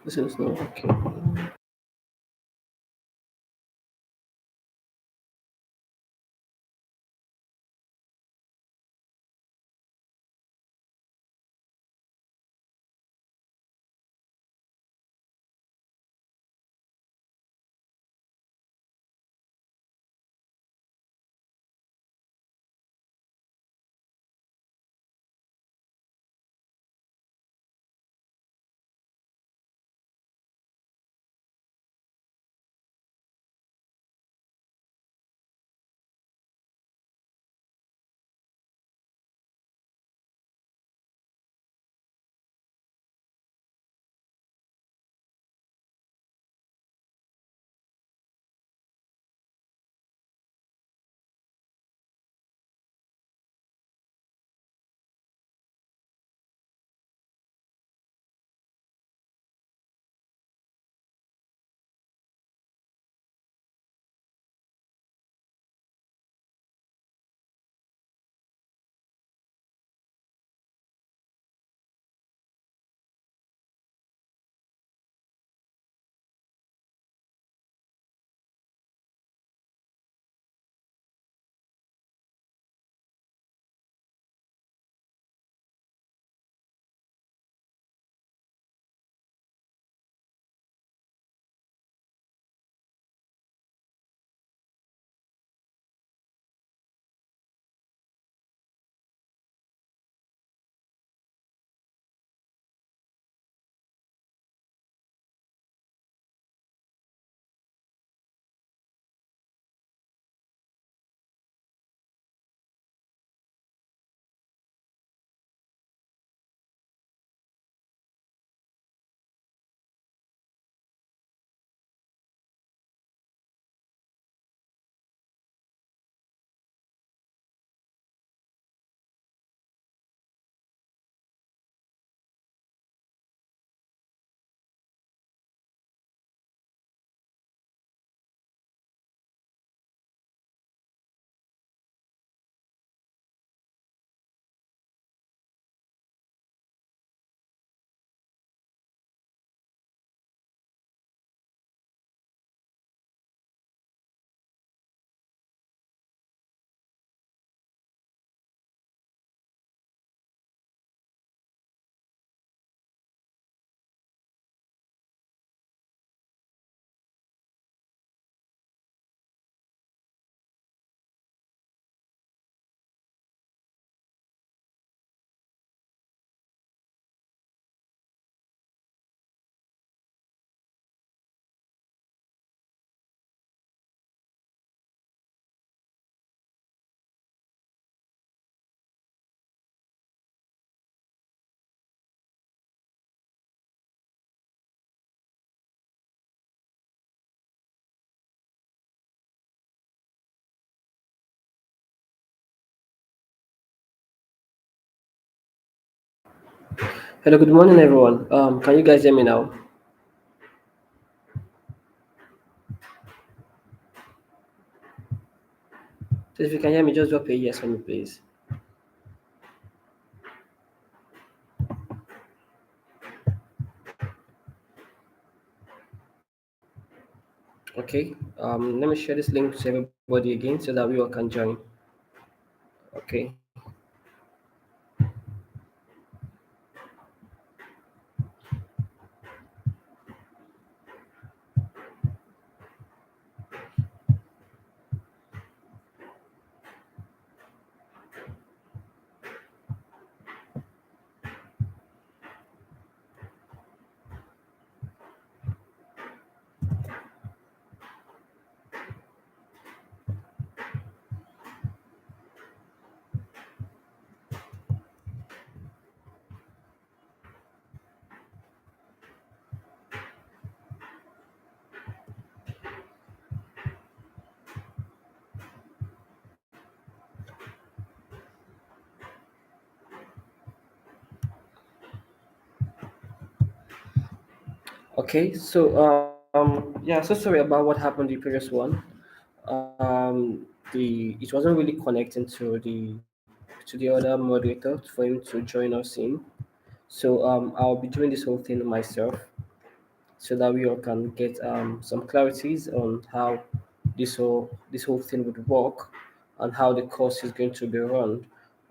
This is no okay. Hello, good morning, everyone. Can you guys hear me now? So if you can hear me, just drop a yes for me, please. Okay. Let me share this link to everybody again so that we all can join. Okay. Okay. So yeah. So sorry about what happened the previous one. The it wasn't really connecting to the other moderator for him to join us in. So I'll be doing this whole thing myself. so that we all can get some clarities on how this whole thing would work and how the course is going to be run.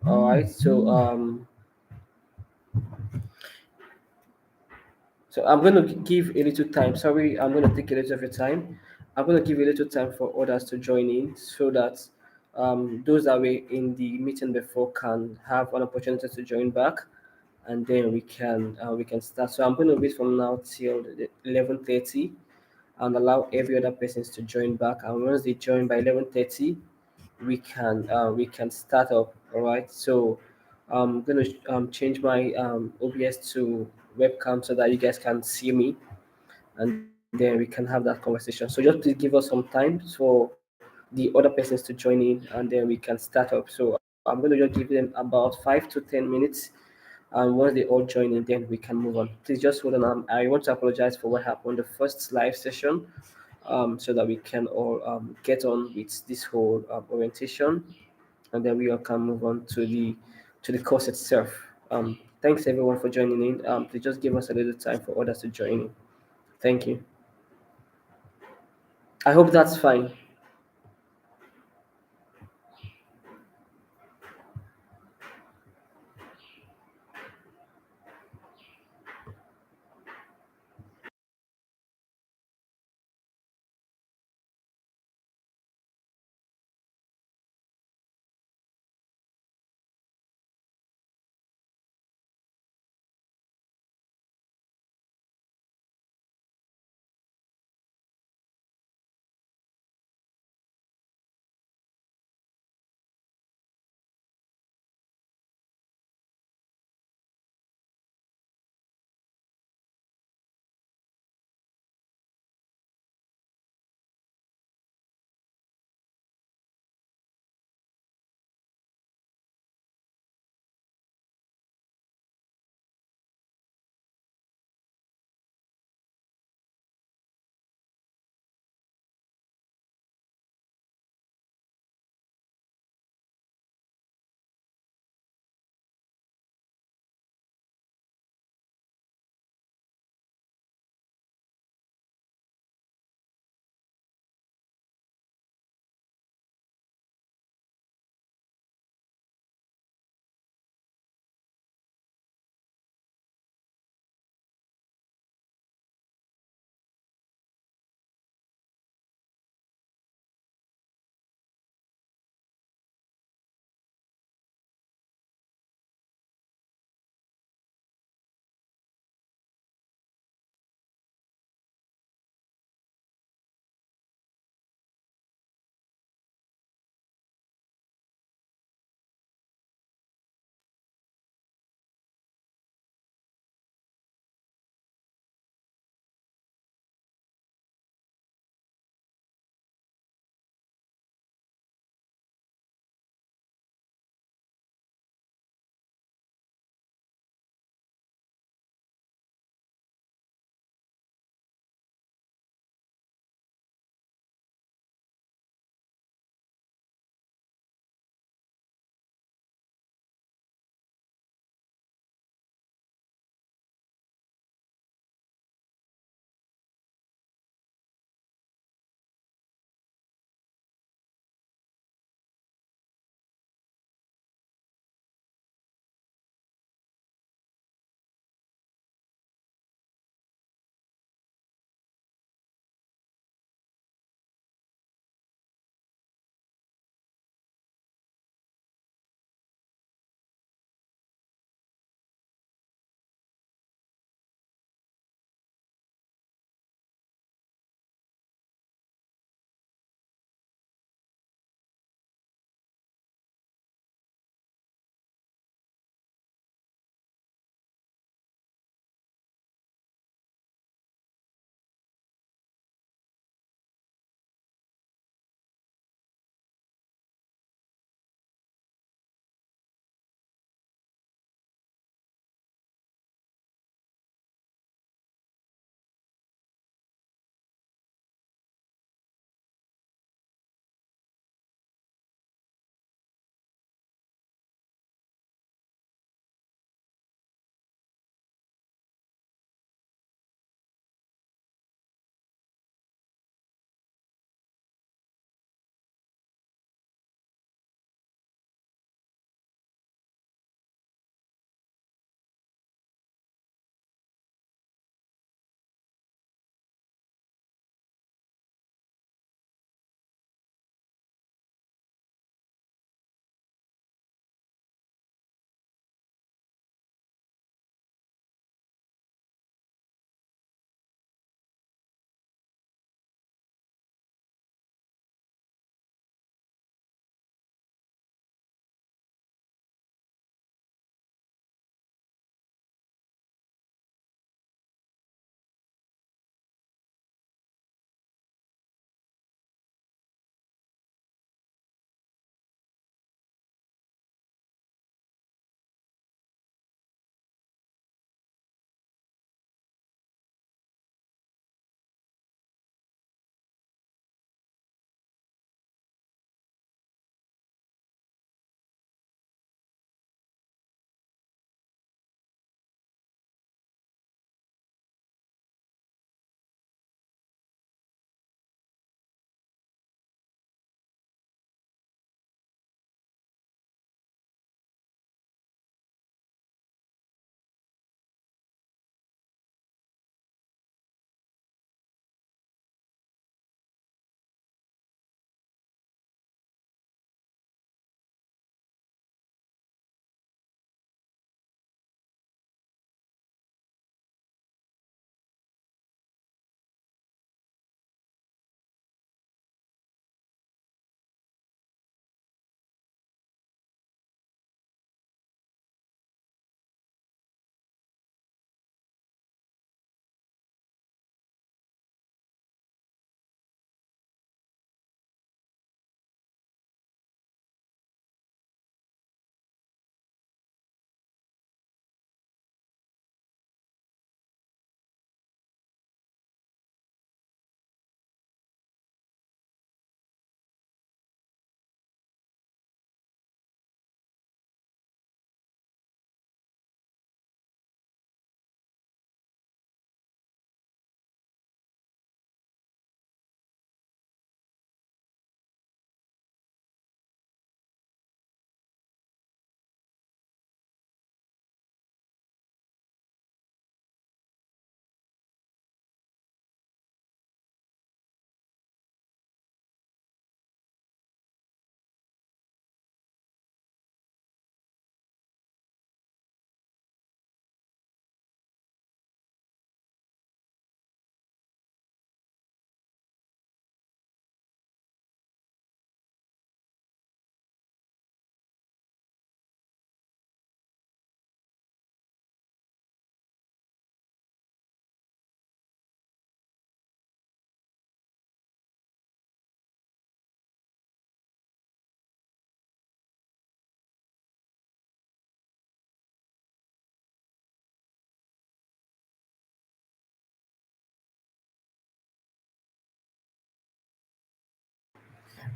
All right. So I'm going to give a little time. Sorry, I'm going to take a little of your time. I'm going to give a little time for others to join in so that those that were in the meeting before can have an opportunity to join back, and then we can start. So I'm going to wait from now till 11:30 and allow every other persons to join back. And once they join by 11:30, we can start up. All right. So I'm gonna change my OBS to webcam so that you guys can see me, and then we can have that conversation. So just please give us some time for the other persons to join in, and then we can start up. So I'm gonna just give them about 5 to 10 minutes. And once they all join in, then we can move on. Please just hold on. I want to apologize for what happened the first live session, so that we can all get on with this whole orientation, and then we all can move on to the course itself. Thanks everyone for joining in. Please just give us a little time for others to join in. Thank you. I hope that's fine.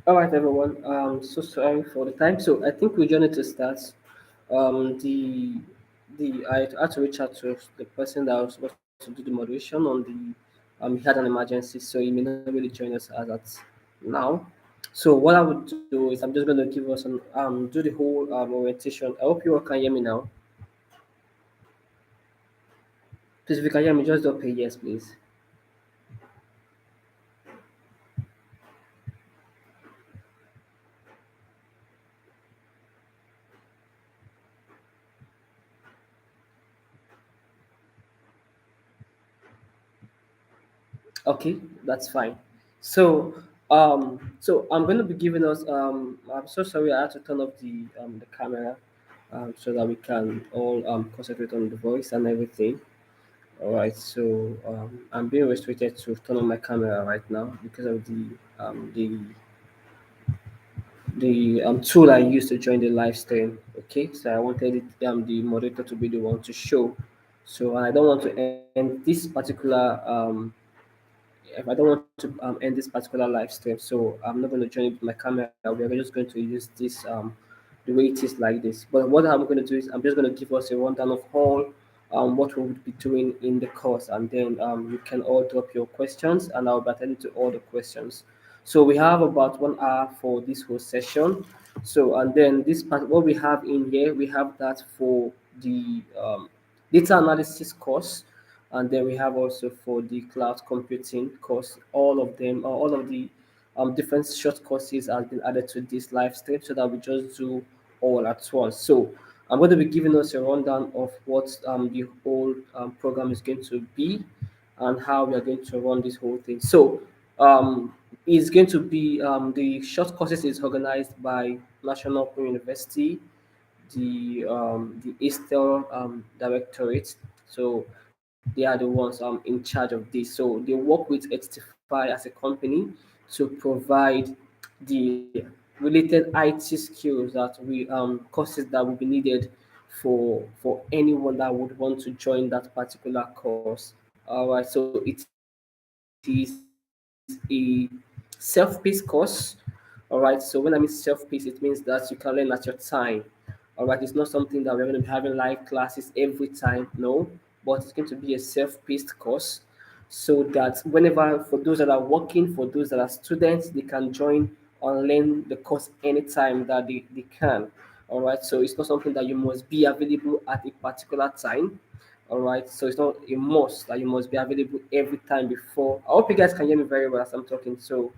All right, everyone. So sorry for the time. So I think we just need to start. The I had to reach out to the person that was supposed to do the moderation on the. He had an emergency, so he may not really join us as at now. So what I would do is I'm just going to give us an do the whole orientation. I hope you all can hear me now. Please, if you can hear me, just drop a yes, please. Okay, that's fine. So I'm going to be giving us. I'm so sorry I had to turn off the camera, so that we can all concentrate on the voice and everything. All right. So I'm being restricted to turn on my camera right now because of the tool I used to join the live stream. Okay, so I wanted the moderator to be the one to show. So I don't want to end this particular if I don't want to end this particular live stream, so I'm not going to join it with my camera. We're just going to use this the way it is like this. But what I'm going to do is I'm just going to give us a rundown of all what we would be doing in the course, and then you can all drop your questions, and I'll be attending to all the questions. So we have about 1 hour for this whole session. So and then this part, what we have in here, we have that for the data analysis course, and then we have also for the cloud computing course. All of them, all of the different short courses has been added to this live stream so that we just do all at once. So I'm going to be giving us a rundown of what the whole program is going to be and how we are going to run this whole thing. So um, it's going to be the short courses is organized by National Open University, the Eastern Directorate. So they are the ones in charge of this. So they work with Edify as a company to provide the related IT skills that we courses that will be needed for anyone that would want to join that particular course. All right, so it is a self-paced course. All right, so when I mean self-paced, it means that you can learn at your time. All right, it's not something that we're going to be having live classes every time, no, but it's going to be a self-paced course so that whenever, for those that are working, for those that are students, they can join and learn the course anytime that they can. All right, so it's not something that you must be available at a particular time. All right, so it's not a must that you must be available every time before. I hope you guys can hear me very well as I'm talking. So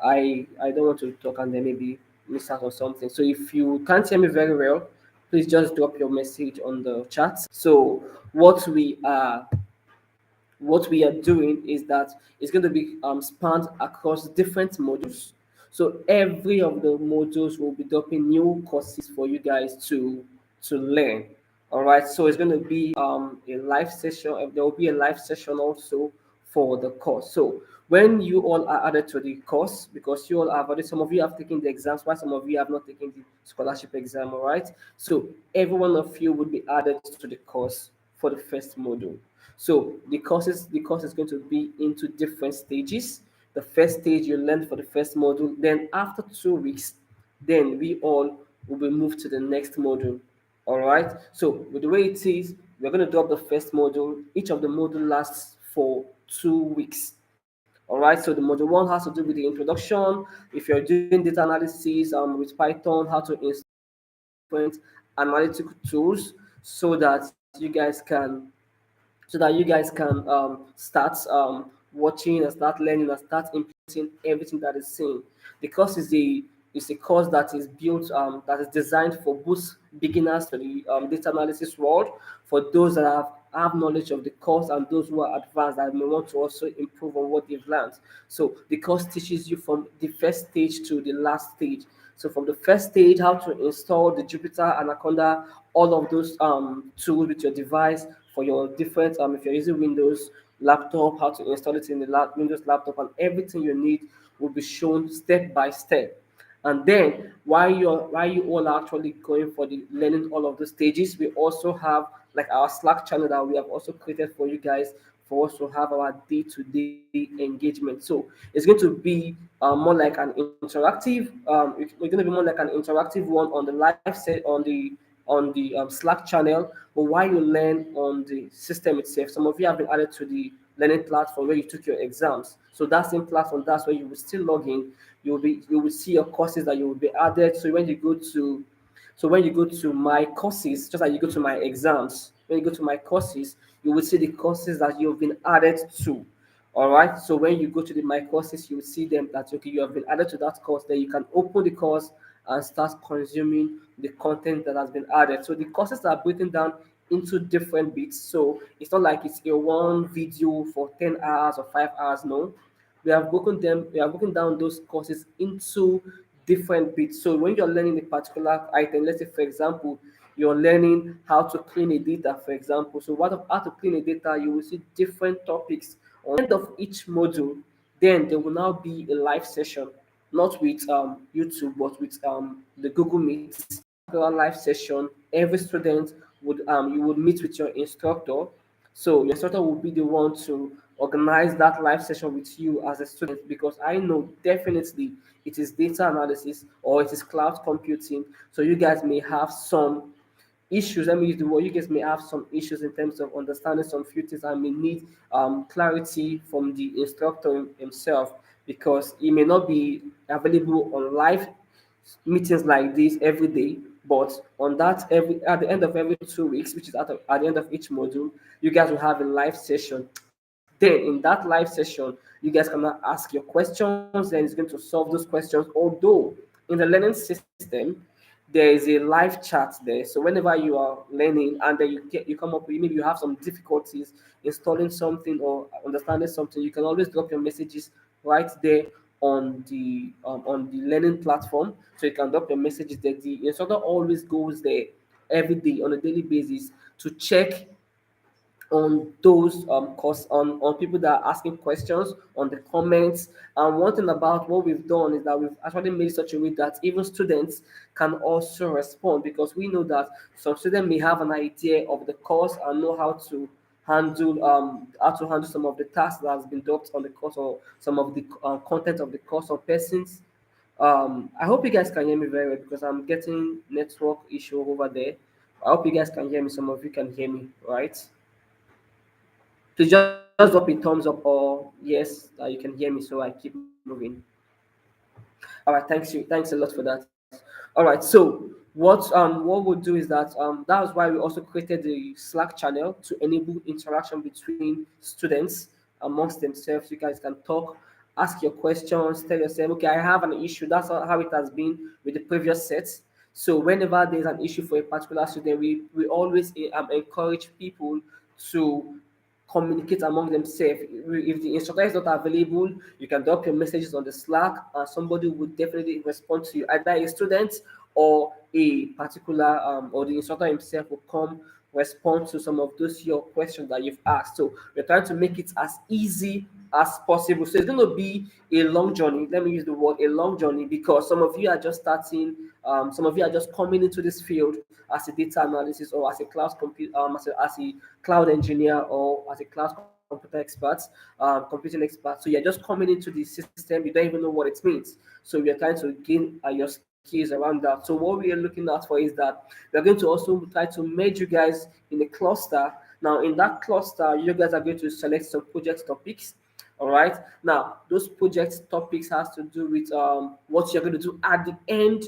I don't want to talk and then maybe miss out on something. So if you can't hear me very well, please just drop your message on the chat. So what we are what we are doing is that it's going to be spanned across different modules. So every of the modules will be dropping new courses for you guys to learn. All right. So it's going to be a live session. There will be a live session also for the course. So when you all are added to the course, because you all have already, some of you have taken the exams, while some of you have not taken the scholarship exam. All right. So every one of you would be added to the course for the first module. So the course is going to be into different stages. The first stage you learn for the first module. Then after 2 weeks, then we all will be moved to the next module. All right. So with the way it is, we're going to drop the first module. Each of the module lasts for 2 weeks. All right. So the module one has to do with the introduction. If you're doing data analysis with Python, how to install different analytical tools so that you guys can start watching and start learning and start implementing everything that is seen. The course is a course that is built that is designed for both beginners to the data analysis world, for those that have knowledge of the course, and those who are advanced that may want to also improve on what they've learned. So the course teaches you from the first stage to the last stage. So from the first stage, how to install the Jupyter, Anaconda, all of those tools with your device for your different if you're using Windows laptop, how to install it in the Windows laptop, and everything you need will be shown step by step. And then while you all are actually going for the learning all of the stages, we also have like our Slack channel that we have also created for you guys for us to have our day-to-day engagement. So it's going to be more like an interactive. It's going to be more like an interactive one on the live set on the Slack channel, but while you learn on the system itself. Some of you have been added to the learning platform where you took your exams. So that same platform, that's where you will still log in. You will see your courses that you will be added. So when you go to my courses, just like you go to my exams, when you go to my courses, you will see the courses that you've been added to. All right. So when you go to the my courses, you will see them that okay, you have been added to that course. Then you can open the course and start consuming the content that has been added. So the courses are broken down into different bits. So it's not like it's a one video for 10 hours or 5 hours. No, we have broken down those courses into different bits. So when you're learning a particular item, let's say for example, you're learning how to clean a data, for example. So what of how to clean a data, you will see different topics. On the end of each module, then there will now be a live session, not with YouTube, but with the Google Meet. Particular live session, every student would you would meet with your instructor. So your instructor will be the one to organize that live session with you as a student, because I know definitely it is data analysis or it is cloud computing. So you guys may have some issues. Let me use the word. You guys may have some issues in terms of understanding some few things and may need clarity from the instructor himself, because he may not be available on live meetings like this every day. But on that, every at the end of every 2 weeks, which is at the end of each module, you guys will have a live session. Then in that live session, you guys can now ask your questions, and it's going to solve those questions. Although in the learning system, there is a live chat there. So whenever you are learning and then you come up with, maybe you have some difficulties installing something or understanding something, you can always drop your messages right there on the learning platform. So you can drop your messages there. The instructor always goes there every day on a daily basis to check on those course on people that are asking questions on the comments. And one thing about what we've done is that we've actually made it such a way that even students can also respond, because we know that some students may have an idea of the course and know how to handle some of the tasks that has been dropped on the course, or some of the content of the course or persons. I hope you guys can hear me very well, because I'm getting network issue over there. I hope you guys can hear me. Some of you can hear me, right? Please just drop a thumbs up or yes that you can hear me, so I keep moving. All right, thanks a lot for that. All right, so what we'll do is that was why we also created the Slack channel to enable interaction between students amongst themselves. You guys can talk, ask your questions, tell yourself, okay, I have an issue. That's how it has been with the previous sets. So whenever there's an issue for a particular student, we always encourage people to communicate among themselves. If the instructor is not available, you can drop your messages on the Slack, and somebody would definitely respond to you, either a student or a particular or the instructor himself will come respond to some of those your questions that you've asked. So we're trying to make it as easy as possible. So it's going to be a long journey. Let me use the word a long journey, because some of you are just starting. Some of you are just coming into this field as a data analysis, or as a as a cloud engineer, or as a cloud computer expert, computing expert. So you're just coming into the system. You don't even know what it means. So we are trying to gain your skills around that. So what we are looking at for is that we are going to also try to merge you guys in a cluster. Now in that cluster, you guys are going to select some project topics. All right. Now those project topics has to do with what you're going to do at the end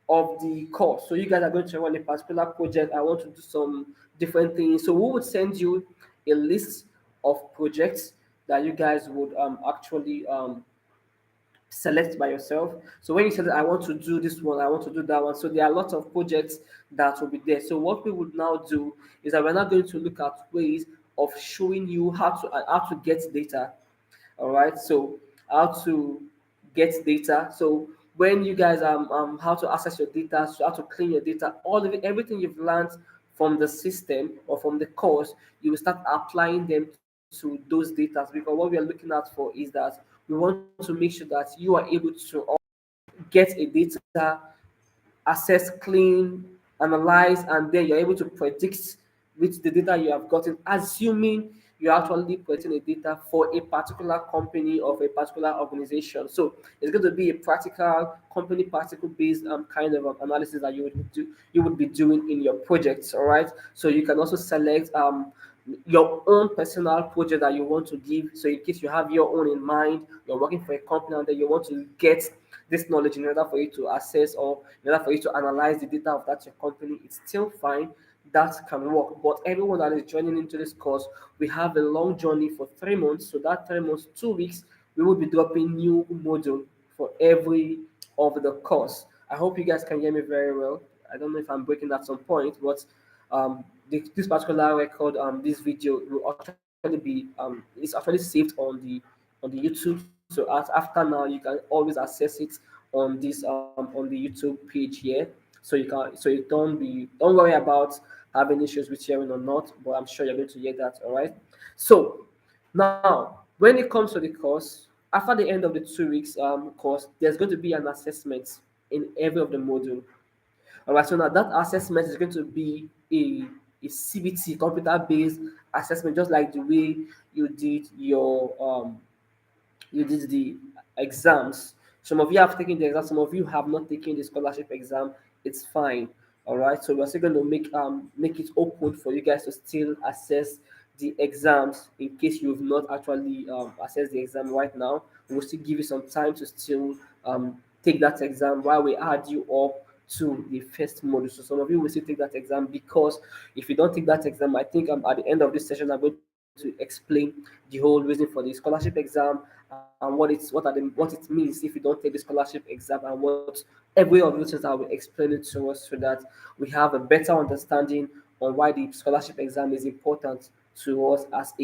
of the course. So you guys are going to run a particular project. I want to do some different things. So we would send you a list of projects that you guys would actually select by yourself. So when you said I want to do this one, I want to do that one. So there are lots of projects that will be there. So what we would now do is that we're now going to look at ways of showing you how to get data. All right. So how to get data. So when you guys how to access your data, so how to clean your data, all of it, everything you've learned from the system or from the course, you will start applying them to those data, because what we are looking at for is that we want to make sure that you are able to get a data, assess, clean, analyze, and then you're able to predict with the data you have gotten, assuming you're actually presenting a data for a particular company or a particular organization. So it's going to be a practical company practical based kind of analysis that you would be doing in your projects. All right. So you can also select your own personal project that you want to give. So in case you have your own in mind, you're working for a company and then you want to get this knowledge in order for you to assess or in order for you to analyze the data of that your company, it's still fine. That can work. But everyone that is joining into this course, we have a long journey for 3 months. So that 3 months, 2 weeks, we will be dropping new module for every of the course. I hope you guys can hear me very well. I don't know if I'm breaking at some point, but this particular record, this video will actually be it's actually saved on the YouTube. So after now, you can always access it on the YouTube page here. So you don't worry about having issues with sharing or not. But I'm sure you're going to hear that. All right. So now, when it comes to the course, after the end of the 2 weeks course, there's going to be an assessment in every of the module. All right, so now that assessment is going to be a CBT, computer based assessment, just like the way you did your you did the exams. Some of you have taken the exam, some of you have not taken the scholarship exam. It's fine. All right. So we're still going to make it open for you guys to still assess the exams in case you've not actually assessed the exam right now. We'll still give you some time to still take that exam while we add you up to the first module. So some of you will still take that exam because if you don't take that exam, I think at the end of this session I'm going to explain the whole reason for the scholarship exam and what it means if you don't take the scholarship exam and what every of those things I will explain it to us so that we have a better understanding on why the scholarship exam is important to us as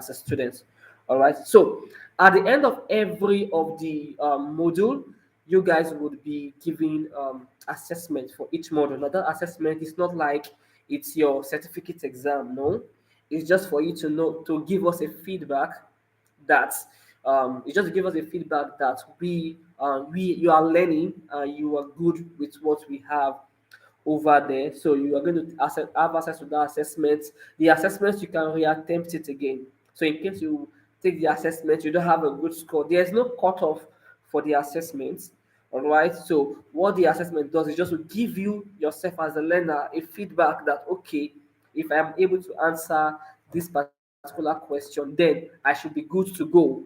a student. All right. So at the end of every of the module, you guys would be giving assessment for each module. Now that assessment is not like it's your certificate exam. No, it's just for you to know to give us a feedback that it's just to give us a feedback that we you are learning and you are good with what we have over there. So you are going to have access to that assessment. The assessments you can reattempt it again. So in case you take the assessment, you don't have a good score. There's no cutoff for the assessment. All right. So what the assessment does is just to give you yourself as a learner a feedback that okay, if I am able to answer this particular question, then I should be good to go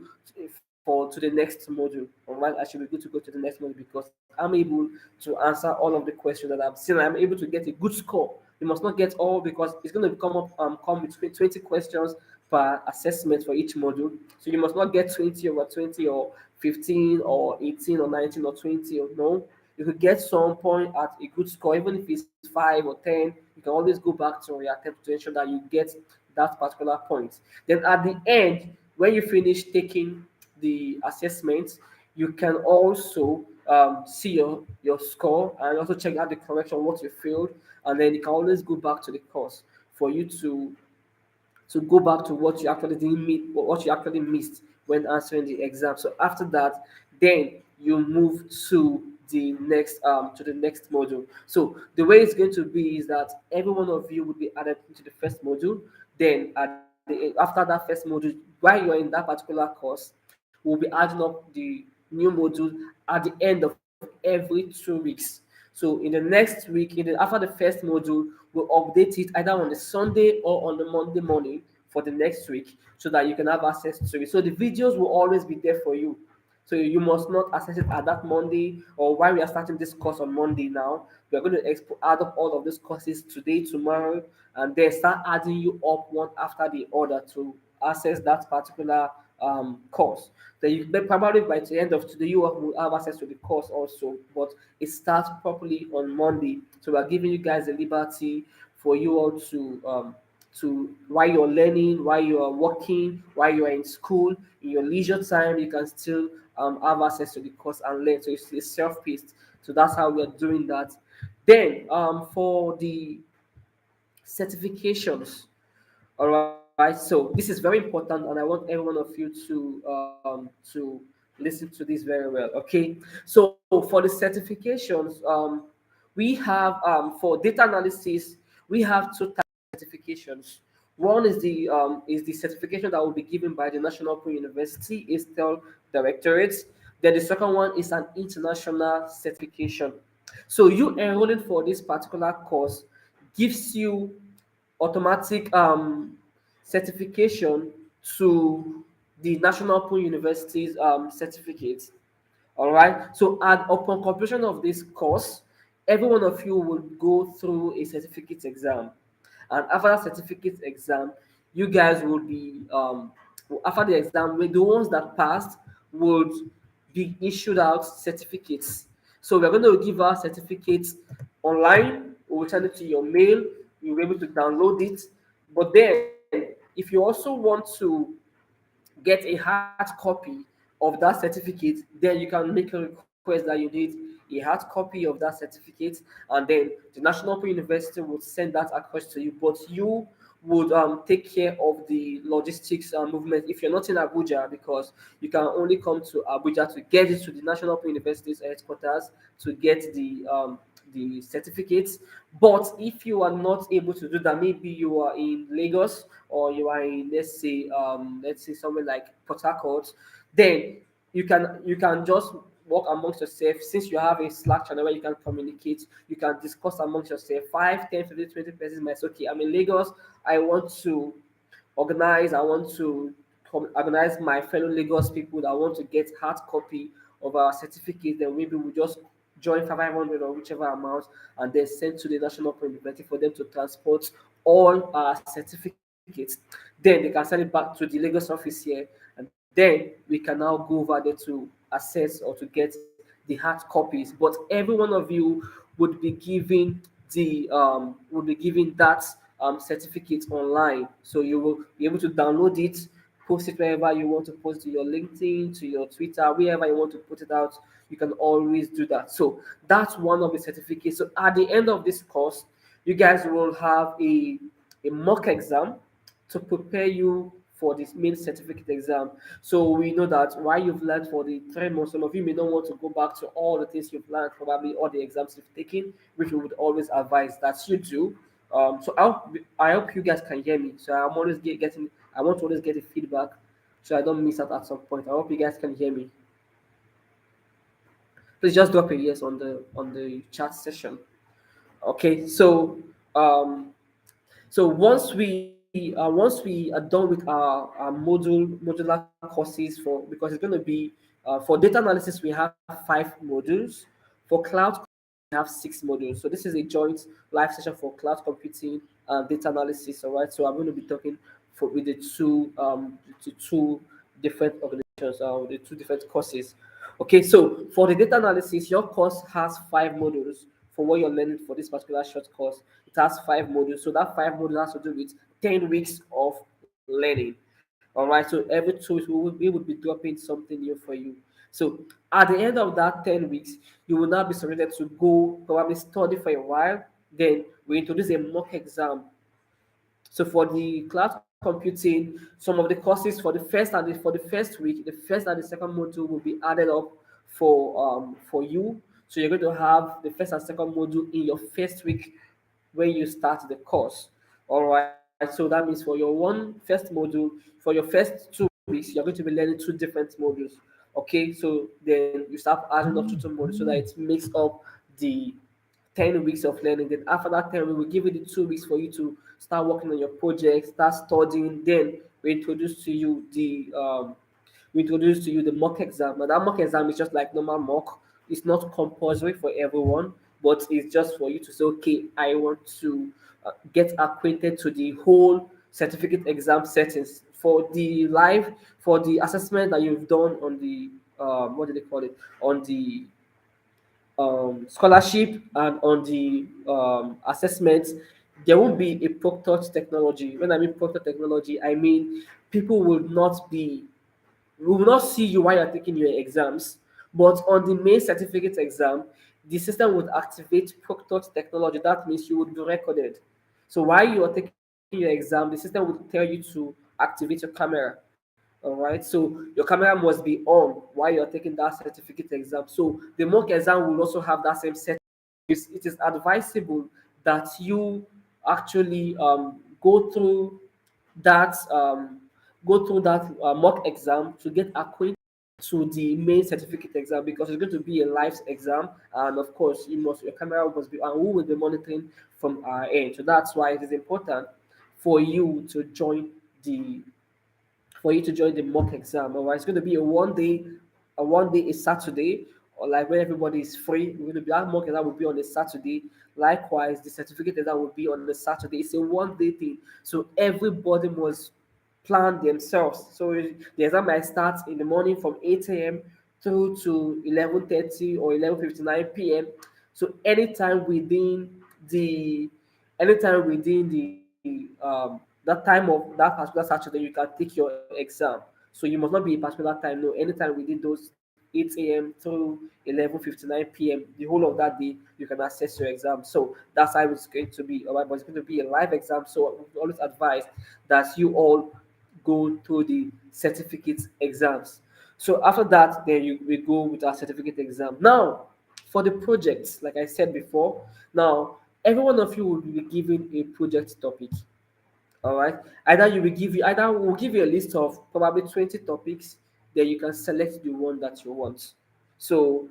to the next module. All right, I should be good to go to the next module because I'm able to answer all of the questions that I've seen. I'm able to get a good score. You must not get all because it's going to come with 20 questions per assessment for each module. So you must not get 20 over 20 or 15 or 18 or 19 or 20 or no. You could get some point at a good score, even if it's 5 or 10. You can always go back to your attempt to ensure that you get that particular point. Then at the end, when you finish taking the assessment, you can also see your score and also check out the correction, what you failed, and then you can always go back to the course for you to go back to what you actually didn't meet, what you actually missed when answering the exam. So after that, then you move to the next module. So the way it's going to be is that every one of you will be added into the first module. Then after that first module, while you're in that particular course, we'll be adding up the new module at the end of every 2 weeks. So in the next week, after the first module, we'll update it either on the Sunday or on the Monday morning for the next week so that you can have access to it. So the videos will always be there for you. So you must not access it at that Monday or while we are starting this course on Monday now. We are going to add up all of these courses today, tomorrow, and then start adding you up one after the other to access that particular course. Then probably by the end of today, you will have access to the course also, but it starts properly on Monday. So we are giving you guys the liberty for you all to while you're learning, while you are working, while you are in school, in your leisure time, you can still have access to the course and learn. So it's self-paced. So that's how we are doing that. Then for the certifications, all right. So this is very important, and I want every one of you to listen to this very well. Okay. So for the certifications, we have for data analysis, we have two types of certifications. One is the certification that will be given by the National Open University ASTEL Directorate. Then the second one is an international certification. So you enrolling for this particular course gives you automatic certification to the National Open University's certificate. All right. So, at upon completion of this course, every one of you will go through a certificate exam, and after that certificate exam, you guys will be after the exam, the ones that passed would be issued out certificates. So we're going to give our certificates online. We'll send it to your mail. You'll be able to download it. But then, if you also want to get a hard copy of that certificate, then you can make a request that you need a hard copy of that certificate, and then the National Open University will send that across to you. But you would take care of the logistics movement if you're not in Abuja, because you can only come to Abuja to get it to the National Open University's headquarters to get the certificates. But if you are not able to do that, maybe you are in Lagos or you are in, let's say somewhere like Port Harcourt, then you can just work amongst yourself. Since you have a Slack channel where you can communicate, you can discuss amongst yourself. 5, 10, 15, 20 persons might say, okay, I'm in Lagos, I want to I want to organize my fellow Lagos people that want to get hard copy of our certificate. Then maybe we just join 500 or whichever amount, and then send to the National Open University for them to transport all our certificates. Then they can send it back to the Lagos office here, and then we can now go over there to access or to get the hard copies. But every one of you would be given that certificate online. So you will be able to download it, post it wherever you want to post, to your LinkedIn, to your Twitter, wherever you want to put it out. You can always do that. So that's one of the certificates. So at the end of this course, you guys will have a mock exam to prepare you for this main certificate exam. So we know that while you've learned for the 3 months, some of you may not want to go back to all the things you've learned, probably all the exams you've taken, which we would always advise that you do. So I hope you guys can hear me. So I'm always getting, I want to always get a feedback so I don't miss out at some point. I hope you guys can hear me. Please just drop a yes on the chat session. Okay, so um, so once we are done with our modular courses, for because it's going to be for data analysis we have 5 modules. For cloud we have 6 modules. So this is a joint live session for cloud computing and data analysis. All right. So I'm going to be talking with the two different organizations, the two different courses. Okay. So for the data analysis, your course has 5 modules. For what you're learning for this particular short course, it has 5 modules. So that 5 modules has to do with 10 weeks of learning. All right. So every 2 weeks we would be dropping something new for you. So at the end of that 10 weeks, you will now be selected to go probably study for a while. Then we introduce a mock exam. So for the cloud computing, some of the courses for the first week, the first and the second module will be added up for you. So you're going to have the first and second module in your first week when you start the course. All right. So that means for your first module, for your first 2 weeks, you're going to be learning 2 different modules. Okay. So then you start adding up to 2 modules so that it makes up the 10 weeks of learning. Then after that 10, we will give you the 2 weeks for you to start working on your project, start studying. Then we introduce to you the mock exam. Now that mock exam is just like normal mock. It's not compulsory for everyone, but it's just for you to say, okay, I want to get acquainted to the whole certificate exam settings for the live, for the assessment that you've done on the what do they call it, on the scholarship and on the assessments. There won't be a proctored technology. When I mean proctored technology, I mean people will not see you while you're taking your exams. But on the main certificate exam, the system would activate proctored technology. That means you would be recorded. So while you are taking your exam, the system would tell you to activate your camera. All right. So your camera must be on while you're taking that certificate exam. So the mock exam will also have that same set. It is advisable that you actually go through that go through that mock exam to get acquainted to the main certificate exam, because it's going to be a live exam, and of course you must, your camera must be, and we will be monitoring from our end. So that's why it is important for you to join the mock exam. Or it's going to be a Saturday, or like when everybody is free. We're going to be That mock exam will be on a Saturday. Likewise, the certificate exam will be on a Saturday. It's a 1 day thing, so everybody must plan themselves. So the exam might start in the morning from 8 a.m. through to 11:30 or 11:59 p.m. So the anytime within that time of that particular Saturday, you can take your exam. So you must not be a particular time. No, anytime within those 8 a.m. through 11:59 p.m. The whole of that day, you can access your exam. So that's how it's going to be. All right, but it's going to be a live exam. So we always advise that you all go through the certificate exams. So after that, then we go with our certificate exam. Now, for the projects, like I said before, now every one of you will be given a project topic. All right. Either we'll give you a list of probably 20 topics, then you can select the one that you want. So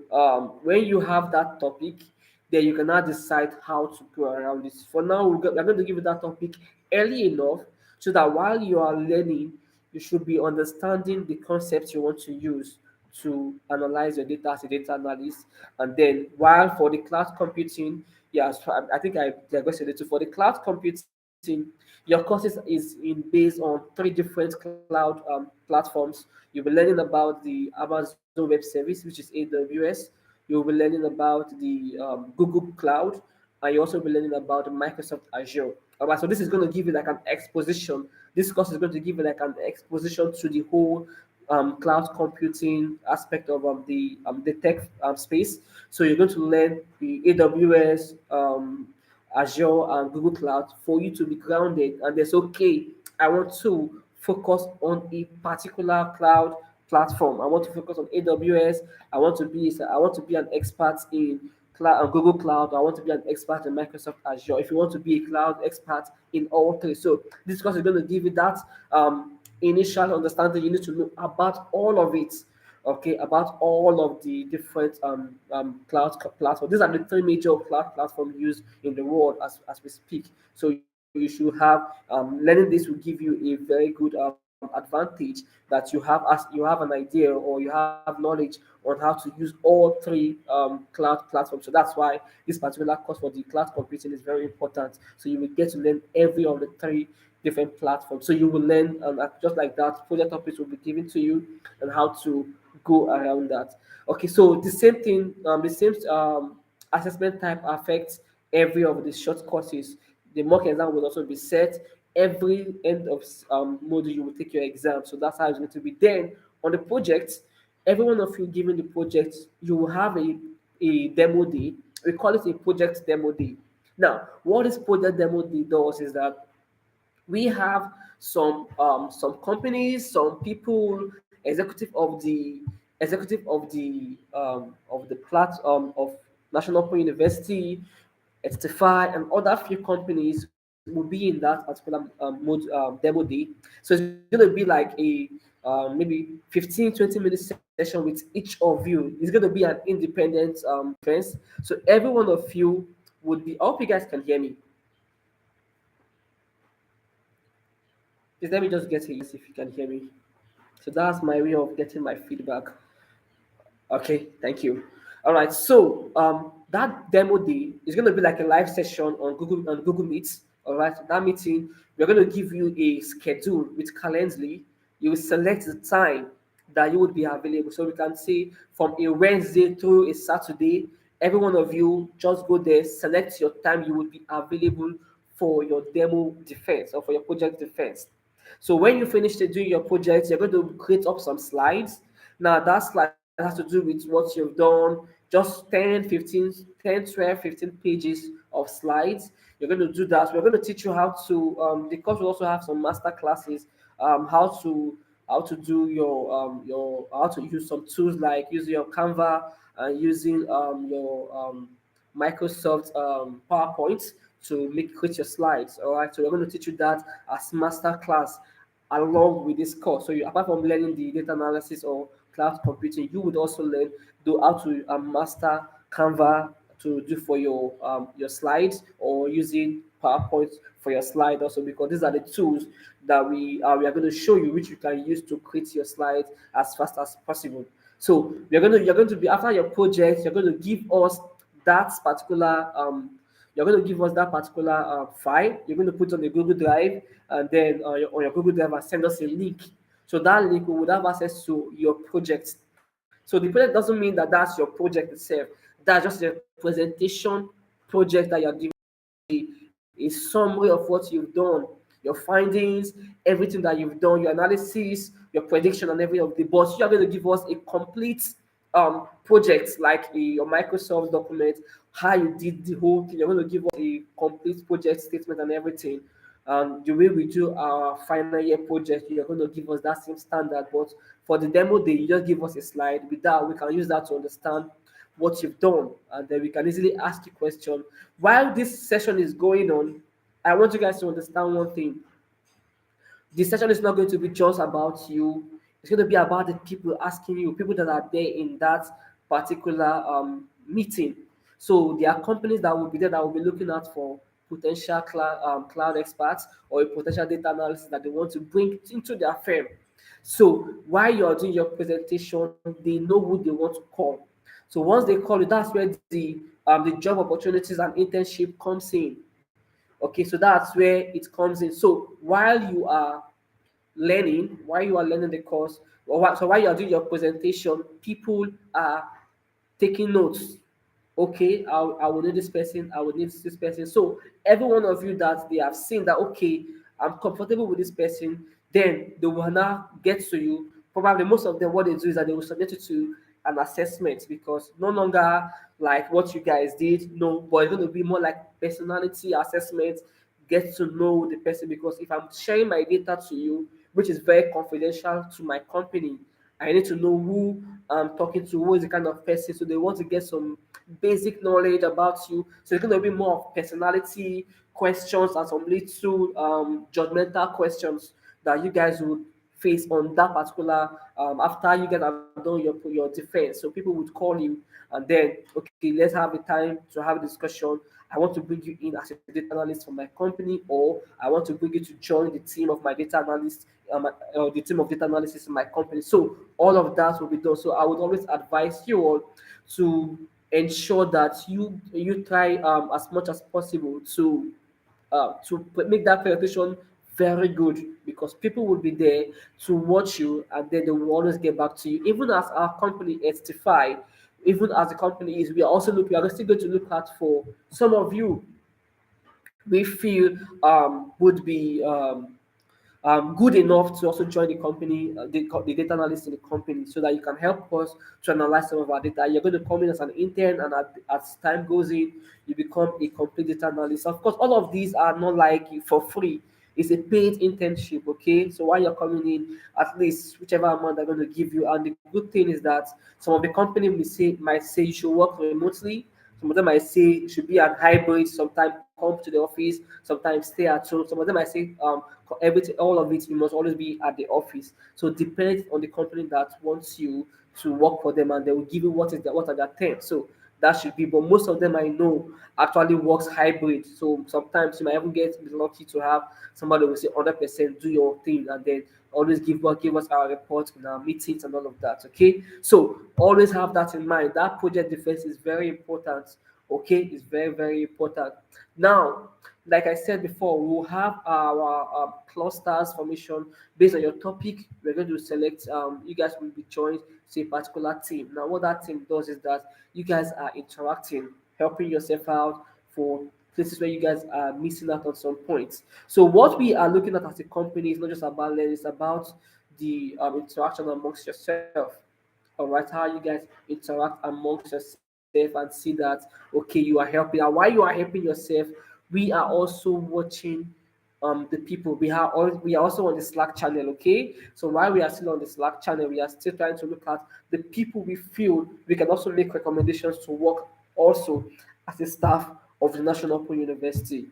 when you have that topic, then you can now decide how to go around it. For now, we're going to give you that topic early enough so that while you are learning, you should be understanding the concepts you want to use to analyze your data as a data analyst. And then while for the cloud computing, yes, I think I digressed a little. For the cloud computing, your courses is in based on three different cloud platforms. You'll be learning about the Amazon Web Service, which is AWS. You'll be learning about the Google Cloud, and you also be learning about Microsoft Azure. All right, so this is going to give you like an exposition. This course is going to give you like an exposition to the whole cloud computing aspect of the tech space. So you're going to learn the AWS, Azure, and Google Cloud for you to be grounded. And it's okay. I want to focus on a particular cloud platform. I want to focus on AWS. I want to be an expert in Google Cloud. I want to be an expert in Microsoft Azure. If you want to be a cloud expert in all three, so this course is going to give you that initial understanding. You need to know about all of it. Okay, about all of the different platforms. These are the three major cloud platforms used in the world as we speak. So you should have learning this will give you a very good advantage, that you have an idea, or you have knowledge on how to use all three cloud platforms. So that's why this particular course for the cloud computing is very important. So you will get to learn every of the three different platforms. So you will learn, just like that, project topics will be given to you and how to go around that. Okay, so the same assessment type affects every of the short courses. The mock exam will also be set every end of module. You will take your exam, so that's how it's going to be. Then on the project, every one of you given the project, you will have a demo day. We call it a project demo day. Now, what this project demo day does is that we have some companies, some people, executive of the platform of National Open University, Testify, and other few companies will be in that particular demo day. So it's going to be like a maybe 15-20 minute session with each of you. It's going to be an independent defense. So every one of you would be. I hope you guys can hear me. Please let me just get a yes if you can hear me. So that's my way of getting my feedback. Okay, thank you. All right, so that demo day is going to be like a live session on Google Meets. All right, that meeting we're going to give you a schedule with Calendly. You will select the time that you would be available. So we can say from a Wednesday through a Saturday. Every one of you just go there, select your time you would be available for your demo defense or for your project defense. So when you finish doing your project, you're going to create up some slides. Now that slide has to do with what you've done, just 12, 15 pages of slides. You're going to do that. We're going to teach you how to, the course will also have some master classes, how to do how to use some tools like using your Canva and using your Microsoft PowerPoint to make create your slides. All right, so we're going to teach you that as master class along with this course. So you, apart from learning the data analysis or cloud computing, you would also learn do how to master Canva to do for your slides, or using PowerPoint for your slide also, because these are the tools that we are going to show you, which you can use to create your slides as fast as possible. So you're going to be, after your project, you're going to give us that particular you're going to give us that particular file. You're going to put on a Google Drive, and then on your Google Drive, and send us a link. So that link, we would have access to your project. So the project doesn't mean that that's your project itself. That's just a presentation project that you're giving, a summary of what you've done, your findings, everything that you've done, your analysis, your prediction, and every of the. But you are going to give us a complete project, like your Microsoft document, how you did the whole thing. You're going to give us a complete project statement and everything. The way we do our final year project, you're going to give us that same standard. But for the demo day, you just give us a slide. With that, we can use that to understand what you've done, and then we can easily ask you question. While this session is going on, I want you guys to understand one thing. The session is not going to be just about you. It's going to be about the people asking you, people that are there in that particular meeting. So there are companies that will be there that will be looking out for potential cloud experts, or a potential data analysis that they want to bring into their firm. So while you're doing your presentation, they know who they want to call. So once they call you, that's where the job opportunities and internship comes in. Okay, so that's where it comes in. So while you are learning the course, so while you are doing your presentation, people are taking notes. Okay, I will need this person, I will need this person. So every one of you that they have seen that, okay, I'm comfortable with this person, then they will now get to you. Probably most of them, what they do is that they will submit you to an assessment, because no longer like what you guys did, no, but it's going to be more like personality assessment, get to know the person. Because if I'm sharing my data to you, which is very confidential to my company, I need to know who I'm talking to, who is the kind of person. So they want to get some basic knowledge about you. So it's going to be more of personality questions and some little judgmental questions that you guys would face on that particular after you guys have done your defense. So people would call you, and then, okay, let's have a time to have a discussion. I want to bring you in as a data analyst for my company, or I want to bring you to join the team of my data analyst, or the team of data analysis in my company. So all of that will be done. So I would always advise you all to ensure that you try as much as possible to make that presentation very good, because people will be there to watch you, and then they will always get back to you. Even as our company Estify, even as the company is, we are still going to look out for some of you we feel would be good enough to also join the company, the data analyst in the company, so that you can help us to analyze some of our data. You're going to come in as an intern, and as time goes in, you become a complete data analyst. Of course, all of these are not like for free. It's a paid internship, okay? So while you're coming in, at least whichever amount they're going to give you. And the good thing is that some of the company might say you should work remotely. Some of them might say it should be an hybrid, sometimes come to the office, sometimes stay at home. Some of them might say everything, all of it, you must always be at the office. So it depends on the company that wants you to work for them, and they will give you what are their terms. So that should be. But most of them I know actually works hybrid. So sometimes you might even get lucky to have somebody who will say 100% do your thing, and then always give us our reports in our meetings and all of that. Okay, so always have that in mind. That project defense is very important. Okay, it's very important. Now, like I said before, we'll have our clusters formation based on your topic. We're going to select. You guys will be joined to a particular team. Now, what that team does is that you guys are interacting, helping yourself out for places where you guys are missing out on some points. So, what we are looking at as a company is not just about learning; it's about the interaction amongst yourself. All right, how you guys interact amongst yourself and see that, okay, you are helping. And while you are helping yourself, we are also watching the people. We are also on the Slack channel, okay? So while we are still on the Slack channel, we are still trying to look at the people we feel we can also make recommendations to work also as a staff of the National Open University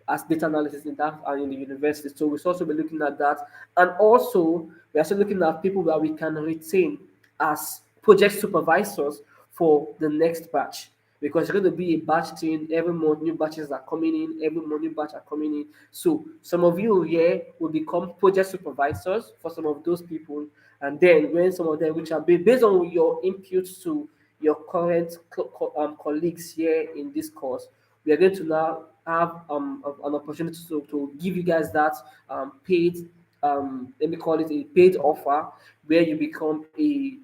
as data analysis in that and in the university. So we'll also be looking at that. And also, we're also looking at people that we can retain as project supervisors for the next batch. Because it's going to be a batch thing every month, new batches are coming in, every month new batch are coming in. So some of you here will become project supervisors for some of those people, and then when some of them, which are based on your inputs to your current colleagues here in this course, we are going to now have an opportunity to give you guys that paid, let me call it a paid offer, where you become a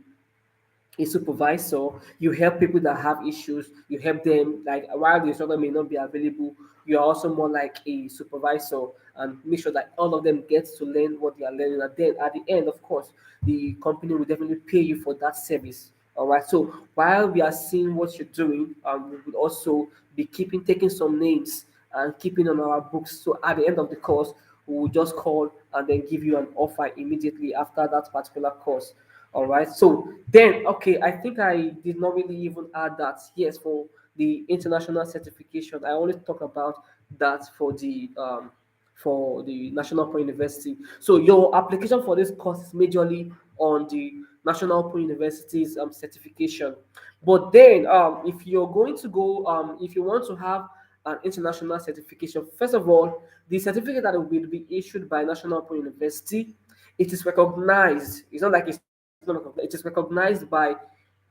supervisor. You help people that have issues, you help them, like while the instructor may not be available, you're also more like a supervisor, and make sure that all of them get to learn what they are learning. And then at the end, of course, the company will definitely pay you for that service. All right, so while we are seeing what you're doing, we will also be taking some names and keeping on our books. So at the end of the course, we will just call and then give you an offer immediately after that particular course. All right. So then, okay, I think I did not really even add that. Yes, for the international certification, I only talk about that for the National Open University. So your application for this course is majorly on the National Open University's certification. But then, if you're going to go, if you want to have an international certification, first of all, the certificate that will be issued by National Open University, it is recognized. It's not like it's not recognized. It is recognized by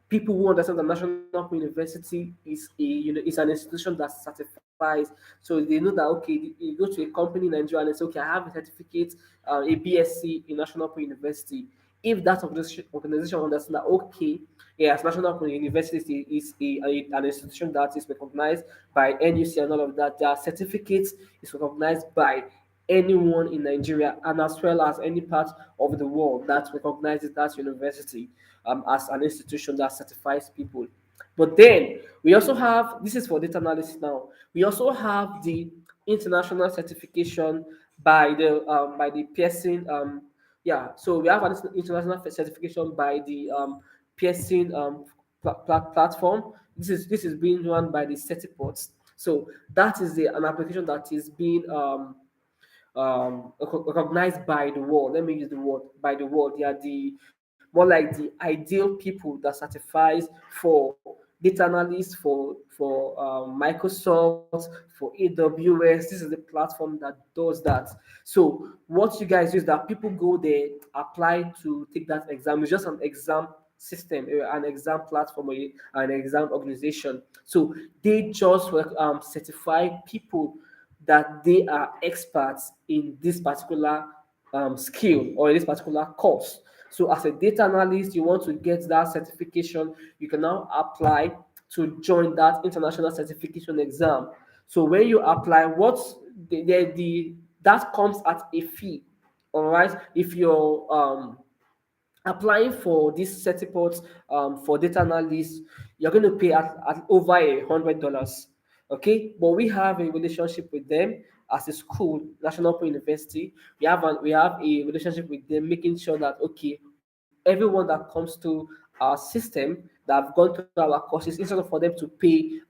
people who understand that National Open University is an institution that certifies. So they know that, okay, you go to a company in Nigeria and they say, okay, I have a certificate, a BSc in National Open University. If that organization understands that, okay, yes, National Open University is an institution that is recognized by NUC and all of that, their certificate is recognized by anyone in Nigeria and as well as any part of the world that recognizes that university as an institution that certifies people. But then we also have, this is for data analysis now. We also have the international certification by the Pearson. Yeah, so we have an international certification by the Pearson platform. This is being run by the Certiports. So that is an application that is being recognized by the world. Let me use the word by the world. They are the more like the ideal people that certifies for data analysts, for Microsoft, for AWS. This is the platform that does that. So what you guys do is that people go there, apply to take that exam. It's just an exam system, an exam platform, or an exam organization. So they just certify people that they are experts in this particular skill or in this particular course. So, as a data analyst, you want to get that certification, you can now apply to join that international certification exam. So, when you apply, that comes at a fee. All right, if you're applying for this certificate for data analyst, you're going to pay at over $100. Okay, but we have a relationship with them as a school, National Open University. We have a relationship with them, making sure that, okay, everyone that comes to our system that have gone through our courses, instead of for them to pay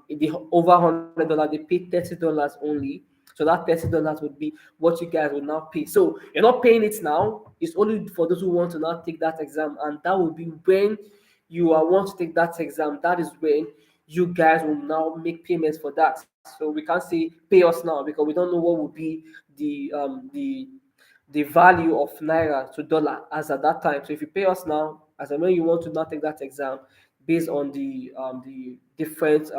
the over $100, they pay $30 only. So that $30 would be what you guys will now pay. So you're not paying it now. It's only for those who want to now take that exam, and that will be when you are want to take that exam. That is when you guys will now make payments for that. So we can't say pay us now because we don't know what will be the um the the value of naira to dollar as at that time. So if you pay us now, as and when you want to now take that exam, based on the different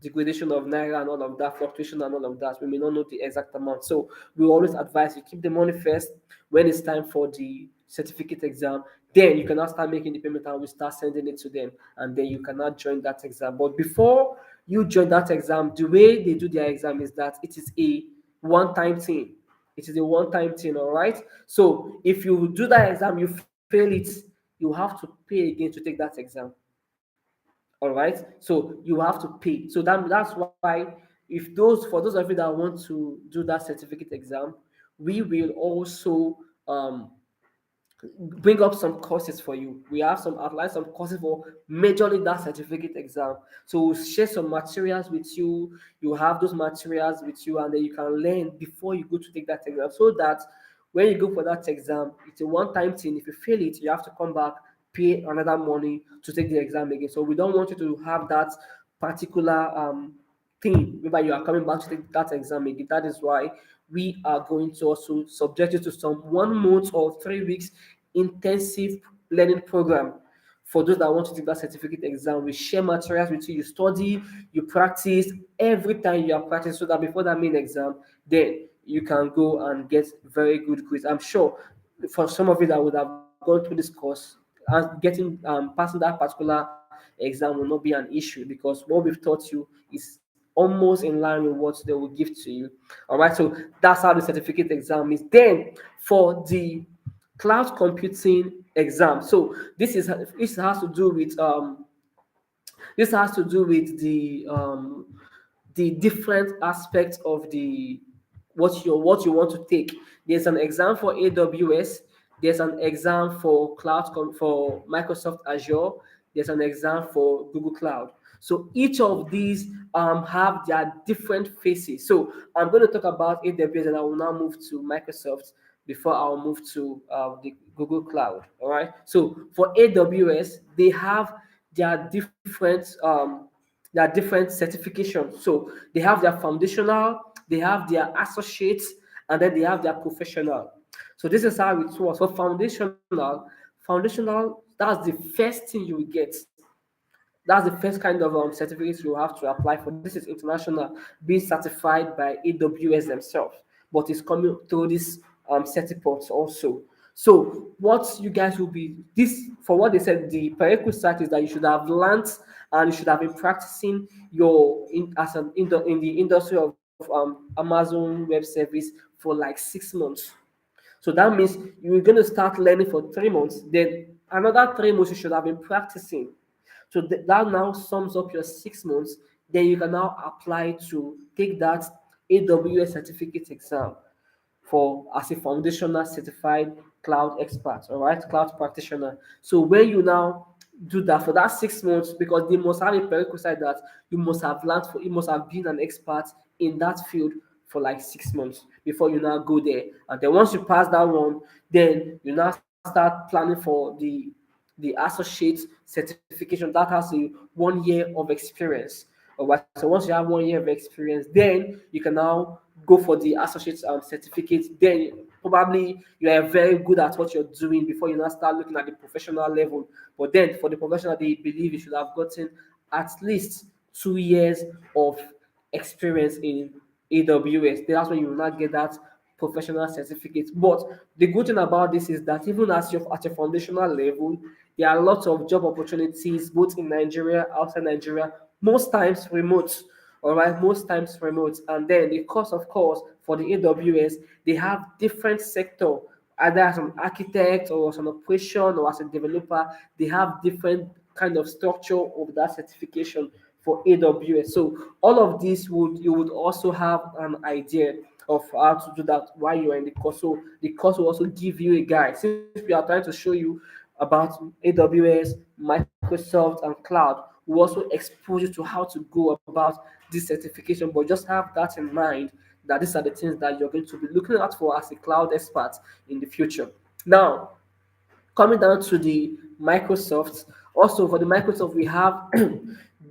degradation of naira and all of that, fluctuation and all of that, we may not know the exact amount. So we always advise you keep the money first. When it's time for the certificate exam, then you can now start making the payment and we start sending it to them, and then you cannot join that exam. But before you join that exam, the way they do their exam is that it is a one-time thing. It is a one-time thing, all right? So if you do that exam, you fail it, you have to pay again to take that exam. All right. So you have to pay. So that's why if those for those of you that want to do that certificate exam, we will also bring up some courses for you. We have some outline some courses for majorly that certificate exam. So we'll share some materials with you. You have those materials with you, and then you can learn before you go to take that exam. So that when you go for that exam, it's a one-time thing. If you fail it, you have to come back, pay another money to take the exam again. So we don't want you to have that particular thing whereby you are coming back to take that exam again. That is why we are going to also subject you to some 1 month or 3 weeks intensive learning program for those that want to take that certificate exam. We share materials with you, you study, you practice every time you are practicing so that before that main exam, then you can go and get very good grades. I'm sure for some of you that would have gone through this course, and getting passing that particular exam will not be an issue because what we've taught you is almost in line with what they will give to you. All right, so that's how the certificate exam is. Then for the cloud computing exam, so this has to do with the different aspects of the what you want to take. There's an exam for AWS. There's an exam for for Microsoft Azure. There's an exam for Google Cloud. So each of these have their different phases. So I'm going to talk about AWS, and I will now move to Microsoft before I'll move to the Google Cloud. All right. So for AWS, they have their different certifications. So they have their foundational, they have their associates, and then they have their professional. So this is how it works. For foundational, that's the first thing you will get. That's the first kind of certificate you have to apply for. This is international, being certified by AWS themselves, but it's coming through this certificates also. So what you guys will be this for what they said, the prerequisite is that you should have learned and you should have been practicing your as an in the industry of Amazon Web Service for like 6 months. So that means you're going to start learning for 3 months. Then another 3 months you should have been practicing. So that now sums up your 6 months. Then you can now apply to take that AWS certificate exam for as a foundational certified cloud expert, all right, cloud practitioner. So when you now do that for that 6 months, because they must have a prerequisite that you must have been an expert in that field for like 6 months before you now go there. And then once you pass that one, then you now start planning for the associate certification that has a 1 year of experience. All right. So once you have 1 year of experience, then you can now go for the associate certificate. Then probably you are very good at what you're doing before you now start looking at the professional level. But then for the professional, they believe you should have gotten at least 2 years of experience in AWS. That's when you will not get that professional certificate. But the good thing about this is that even as you're at a foundational level, there are lots of job opportunities both in Nigeria, outside Nigeria, most times remote. All right, most times remote. And then the course, of course, for the AWS, they have different sector, either as an architect or as an operation or as a developer. They have different kind of structure of that certification for AWS. So all of this would you would also have an idea of how to do that while you are in the course. So the course will also give you a guide. Since we are trying to show you about AWS, Microsoft, and cloud, we also expose you to how to go about this certification. But just have that in mind that these are the things that you're going to be looking at for as a cloud expert in the future. Now, coming down to the Microsoft, also for the Microsoft, we have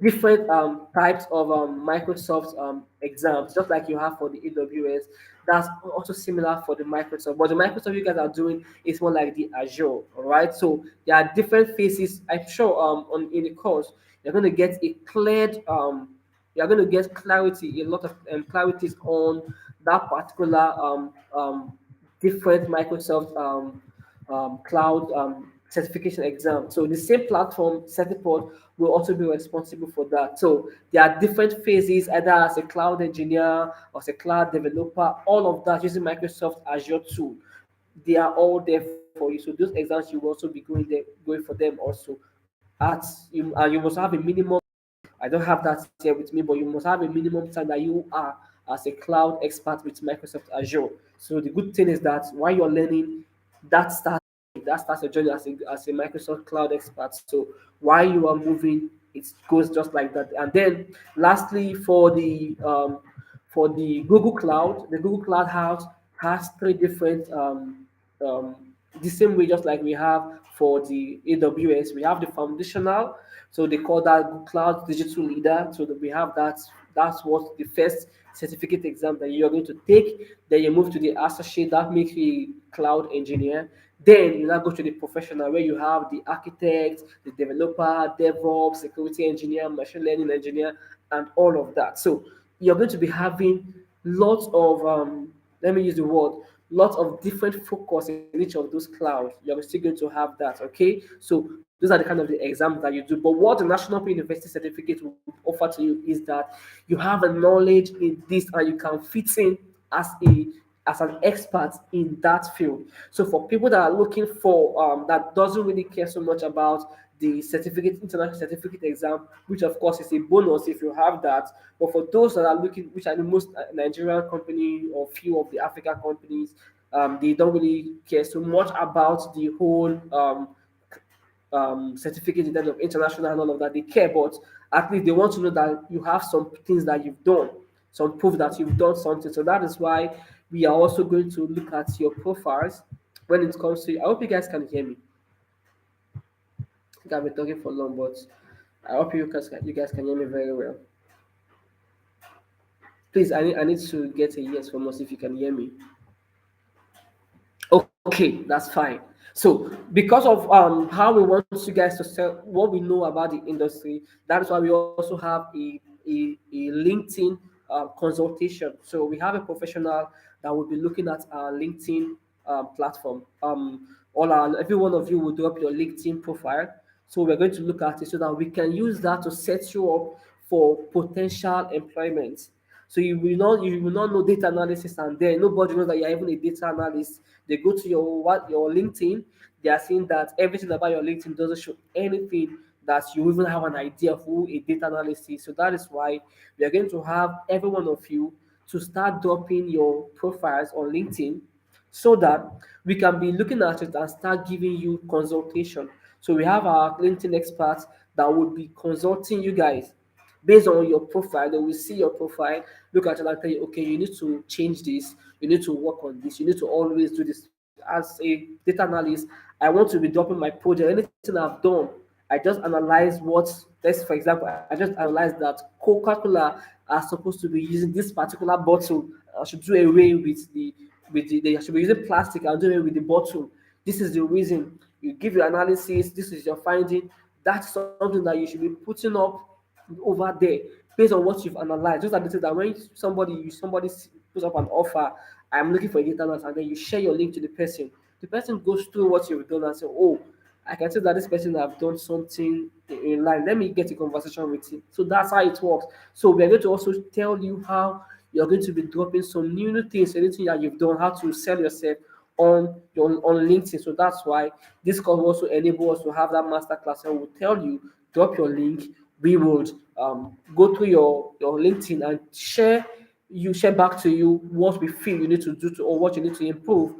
different types of Microsoft exams, just like you have for the AWS. That's also similar for the Microsoft. But the Microsoft you guys are doing is more like the Azure, all right? So there are different phases. I'm sure on in the course you're going to get a cleared you're going to get clarity, a lot of clarities on that particular different Microsoft cloud certification exam. So the same platform, Certiport, will also be responsible for that. So there are different phases, either as a cloud engineer or as a cloud developer, all of that using Microsoft Azure tool. They are all there for you. So those exams you will also be going for them also. And you must have a minimum. I don't have that here with me, but you must have a minimum time that you are as a cloud expert with Microsoft Azure. So the good thing is that while you're learning, that starts that starts your journey as a Microsoft Cloud expert. So while you are moving, it goes just like that. And then lastly, for the Google Cloud, the Google Cloud House has three different um, the same way, just like we have for the AWS, we have the foundational, so they call that Cloud Digital Leader. So that we have that. That's what the first certificate exam that you're going to take. Then you move to the associate, that makes you a cloud engineer. Then you now go to the professional where you have the architect, the developer, DevOps, security engineer, machine learning engineer, and all of that. So you're going to be having lots of let me use the word, lots of different focus in each of those clouds. You're still going to have that. Okay, so those are the kind of the exams that you do. But what the National Open University certificate will offer to you is that you have a knowledge in this and you can fit in as a as an expert in that field. So for people that are looking for that doesn't really care so much about the certificate, international certificate exam, which of course is a bonus if you have that. But for those that are looking, which are the most Nigerian company or few of the African companies, they don't really care so much about the whole certificate in terms of international and all of that. They care, but at least they want to know that you have some things that you've done, some proof that you've done something. So that is why we are also going to look at your profiles when it comes to. I hope you guys can hear me. I think I've been talking for long, but I hope you guys can hear me very well. Please, I need to get a yes from us if you can hear me. Okay, that's fine. So, because of how we want you guys to sell what we know about the industry, that is why we also have a LinkedIn consultation. So, we have a professional that will be looking at our LinkedIn platform. Every one of you will drop your LinkedIn profile. So, we're going to look at it so that we can use that to set you up for potential employment. So you will not know data analysis, and then nobody knows that you're even a data analyst. They go to your LinkedIn, they are seeing that everything about your LinkedIn doesn't show anything that you even have an idea of who a data analyst is. So that is why we are going to have every one of you to start dropping your profiles on LinkedIn so that we can be looking at it and start giving you consultation. So we have our LinkedIn experts that would be consulting you guys based on your profile. They will see your profile, look at it and tell you, okay, you need to change this, you need to work on this, you need to always do this. As a data analyst, I want to be dropping my project, anything I've done. I just analyze what, let's for example, I just analyze that Coca-Cola are supposed to be using this particular bottle. I should do away with the they should be using plastic. I'll do away with the bottle. This is the reason. You give your analysis. This is your finding. That's something that you should be putting up over there based on what you've analyzed. Those are the things that when somebody puts up an offer, I'm looking for a data analyst, and then you share your link to the person. The person goes through what you've done and say, oh, I can tell that this person have done something in line. Let me get a conversation with him. So that's how it works. So we're going to also tell you how you're going to be dropping some new things, anything that you've done, how to sell yourself on LinkedIn. So that's why this course will also enable us to have that masterclass, and we'll tell you, drop your link. We would go through your LinkedIn and share back to you what we feel you need to do to, or what you need to improve,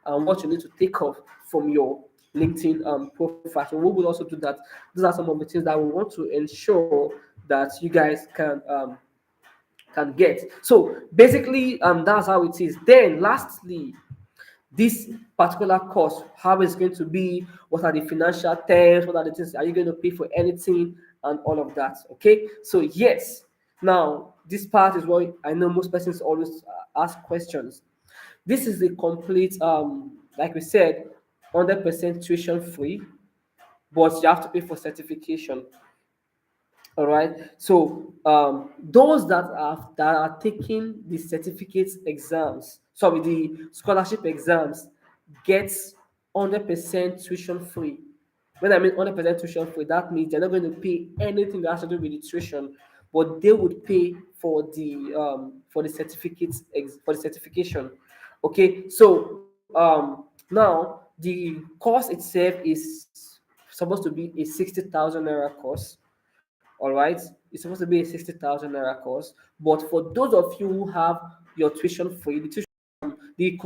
and what you need to take off from your LinkedIn profile. So we will also do that. These are some of the things that we want to ensure that you guys can get. So basically, that's how it is. Then lastly, this particular course, how it's going to be, what are the financial terms, what are the things, are you going to pay for anything, and all of that. Okay, so yes, now this part is what I know most persons always ask questions. This is a complete, like we said, 100% tuition free, but you have to pay for certification. All right. So those that are taking the certificate exams, sorry, the scholarship exams, gets 100% tuition free. When I mean 100% tuition free, that means they're not going to pay anything that has to do with the tuition, but they would pay for the for the certification. Okay. So now the course itself is supposed to be a 60,000 naira course. All right, it's supposed to be a 60,000 naira course, but for those of you who have your tuition free, the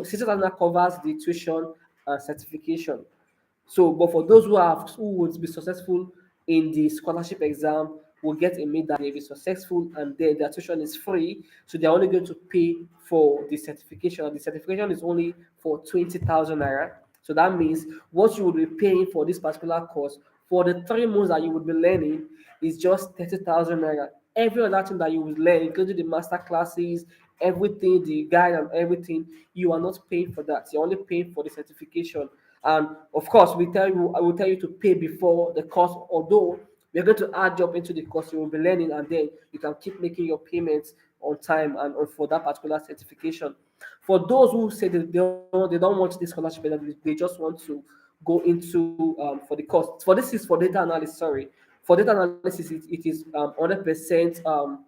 60,000 naira covers the tuition certification. So, but for those who would be successful in the scholarship exam, will get a medal. They'll be successful, and then their tuition is free. So they're only going to pay for the certification. The certification is only for 20,000 naira. So that means what you would be paying for this particular course for the 3 months that you would be learning is just 30,000 naira. Every other thing that you will learn, including the master classes, everything, the guide and everything, you are not paying for that. You're only paying for the certification. And of course, I will tell you to pay before the course, although we're going to add up into the course you will be learning, and then you can keep making your payments on time and for that particular certification. For those who say that they don't want this scholarship, they just want to go into for the course. For this is for data analysis. Sorry, for data analysis, it is 100%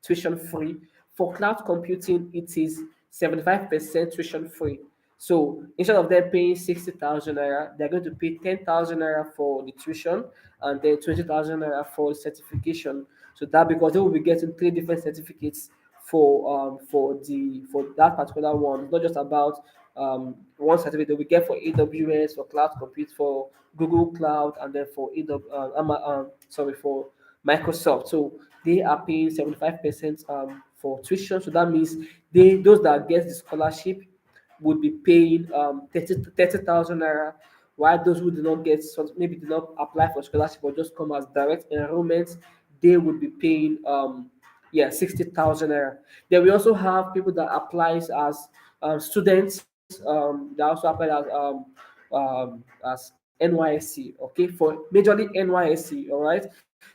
tuition free. For cloud computing, it is 75% tuition free. So instead of them paying 60,000 naira, they're going to pay 10,000 naira for the tuition and then 20,000 naira for the certification. So that because they will be getting three different certificates for that particular one. It's not just about one certificate we get for AWS, for cloud compute, for Google Cloud, and then for for Microsoft. So they are paying 75% for tuition. So that means those that get the scholarship would be paying 30,000 naira, while those who did not get, maybe did not apply for scholarship or just come as direct enrollment, they would be paying 60,000 naira. Then we also have people that applies as students. They also apply as NYSC, okay, for majorly NYSC, all right.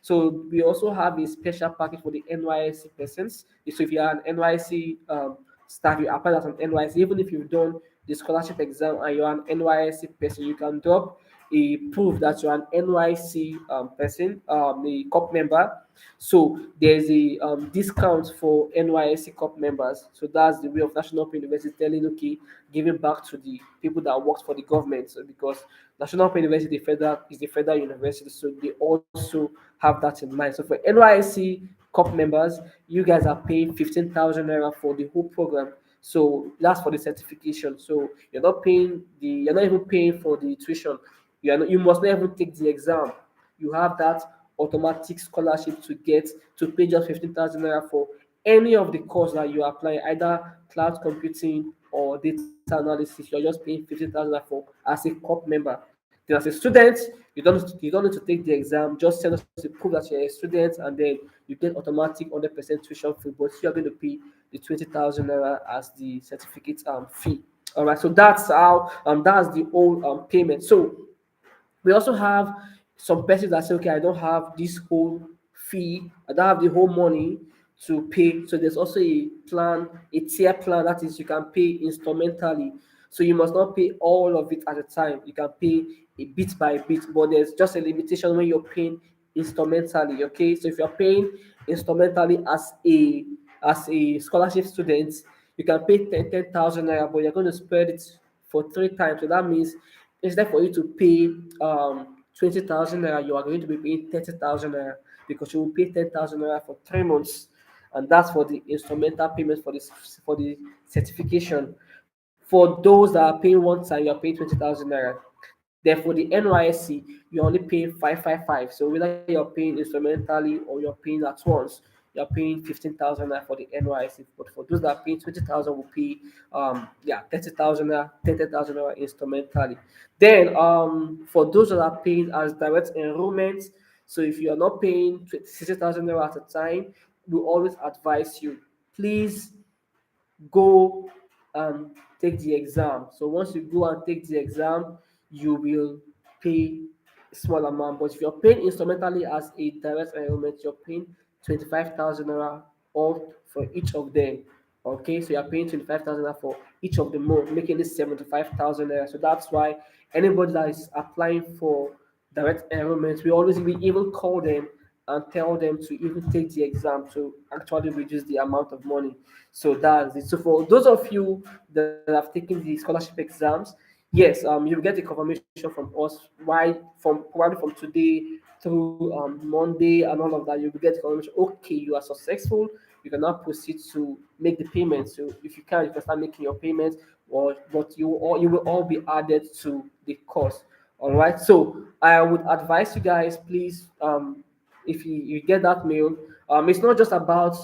So we also have a special package for the NYSC persons. So if you are an NYSC staff, you apply as an NYSC, even if you've done the scholarship exam and you're an NYSC person, you can drop a proof that you're an NYC person, a COP member. So there's a discount for NYSC COP members. So that's the way of National Open University telling, okay, giving back to the people that work for the government. So because National Open University is the federal university, so they also have that in mind. So for NYSC COP members, you guys are paying 15,000 naira for the whole program. So that's for the certification. So you're not even paying for the tuition. You must not even take the exam. You have that automatic scholarship to pay just 15,000 naira for any of the course that you apply, either cloud computing or data analysis. You're just paying 15,000 for as a COP member. Then as a student, you don't need to take the exam. Just send us a proof that you're a student, and then you get automatic 100% tuition free. But you're going to pay the 20,000 naira as the certificate fee. All right, so that's the whole payment. So we also have some persons that say, okay, I don't have this whole fee, I don't have the whole money to pay. So there's also a tier plan, that is, you can pay instrumentally. So you must not pay all of it at a time. You can pay a bit by bit, but there's just a limitation when you're paying instrumentally. Okay, so if you're paying instrumentally as a scholarship student, you can pay 10,000 naira, but you're going to spread it for 3 times. So that means instead for you to pay 20,000 naira, you are going to be paying 30,000 naira, because you will pay 10,000 naira for 3 months, and that's for the instrumental payment for the certification. For those that are paying one time, you are paying 20,000 naira. Then for the NYSC, you're only paying 555. So whether you're paying instrumentally or you're paying at once, you're paying 15,000 naira for the NYSC. But for those that are paying 20,000, will pay 30,000 naira, 30,000 naira instrumentally. Then for those that are paying as direct enrollment, so if you are not paying 60,000 naira at a time, we always advise you, please go and take the exam. So once you go and take the exam, you will pay a small amount. But if you're paying instrumentally as a direct enrollment, you're paying 25,000 naira all for each of them. Okay, so you're paying 25,000 naira for each of the month, making it 75,000 naira. So that's why anybody that is applying for direct enrollment, we even call them and tell them to even take the exam to actually reduce the amount of money. So that's it. So for those of you that have taken the scholarship exams, yes, you'll get a confirmation from us. Why from probably from today through Monday and all of that, you'll get confirmation. Okay, you are successful. You can now proceed to make the payment. So if you can start making your payments, or but you will all be added to the course. All right. So I would advise you guys, please, if you get that mail, it's not just about.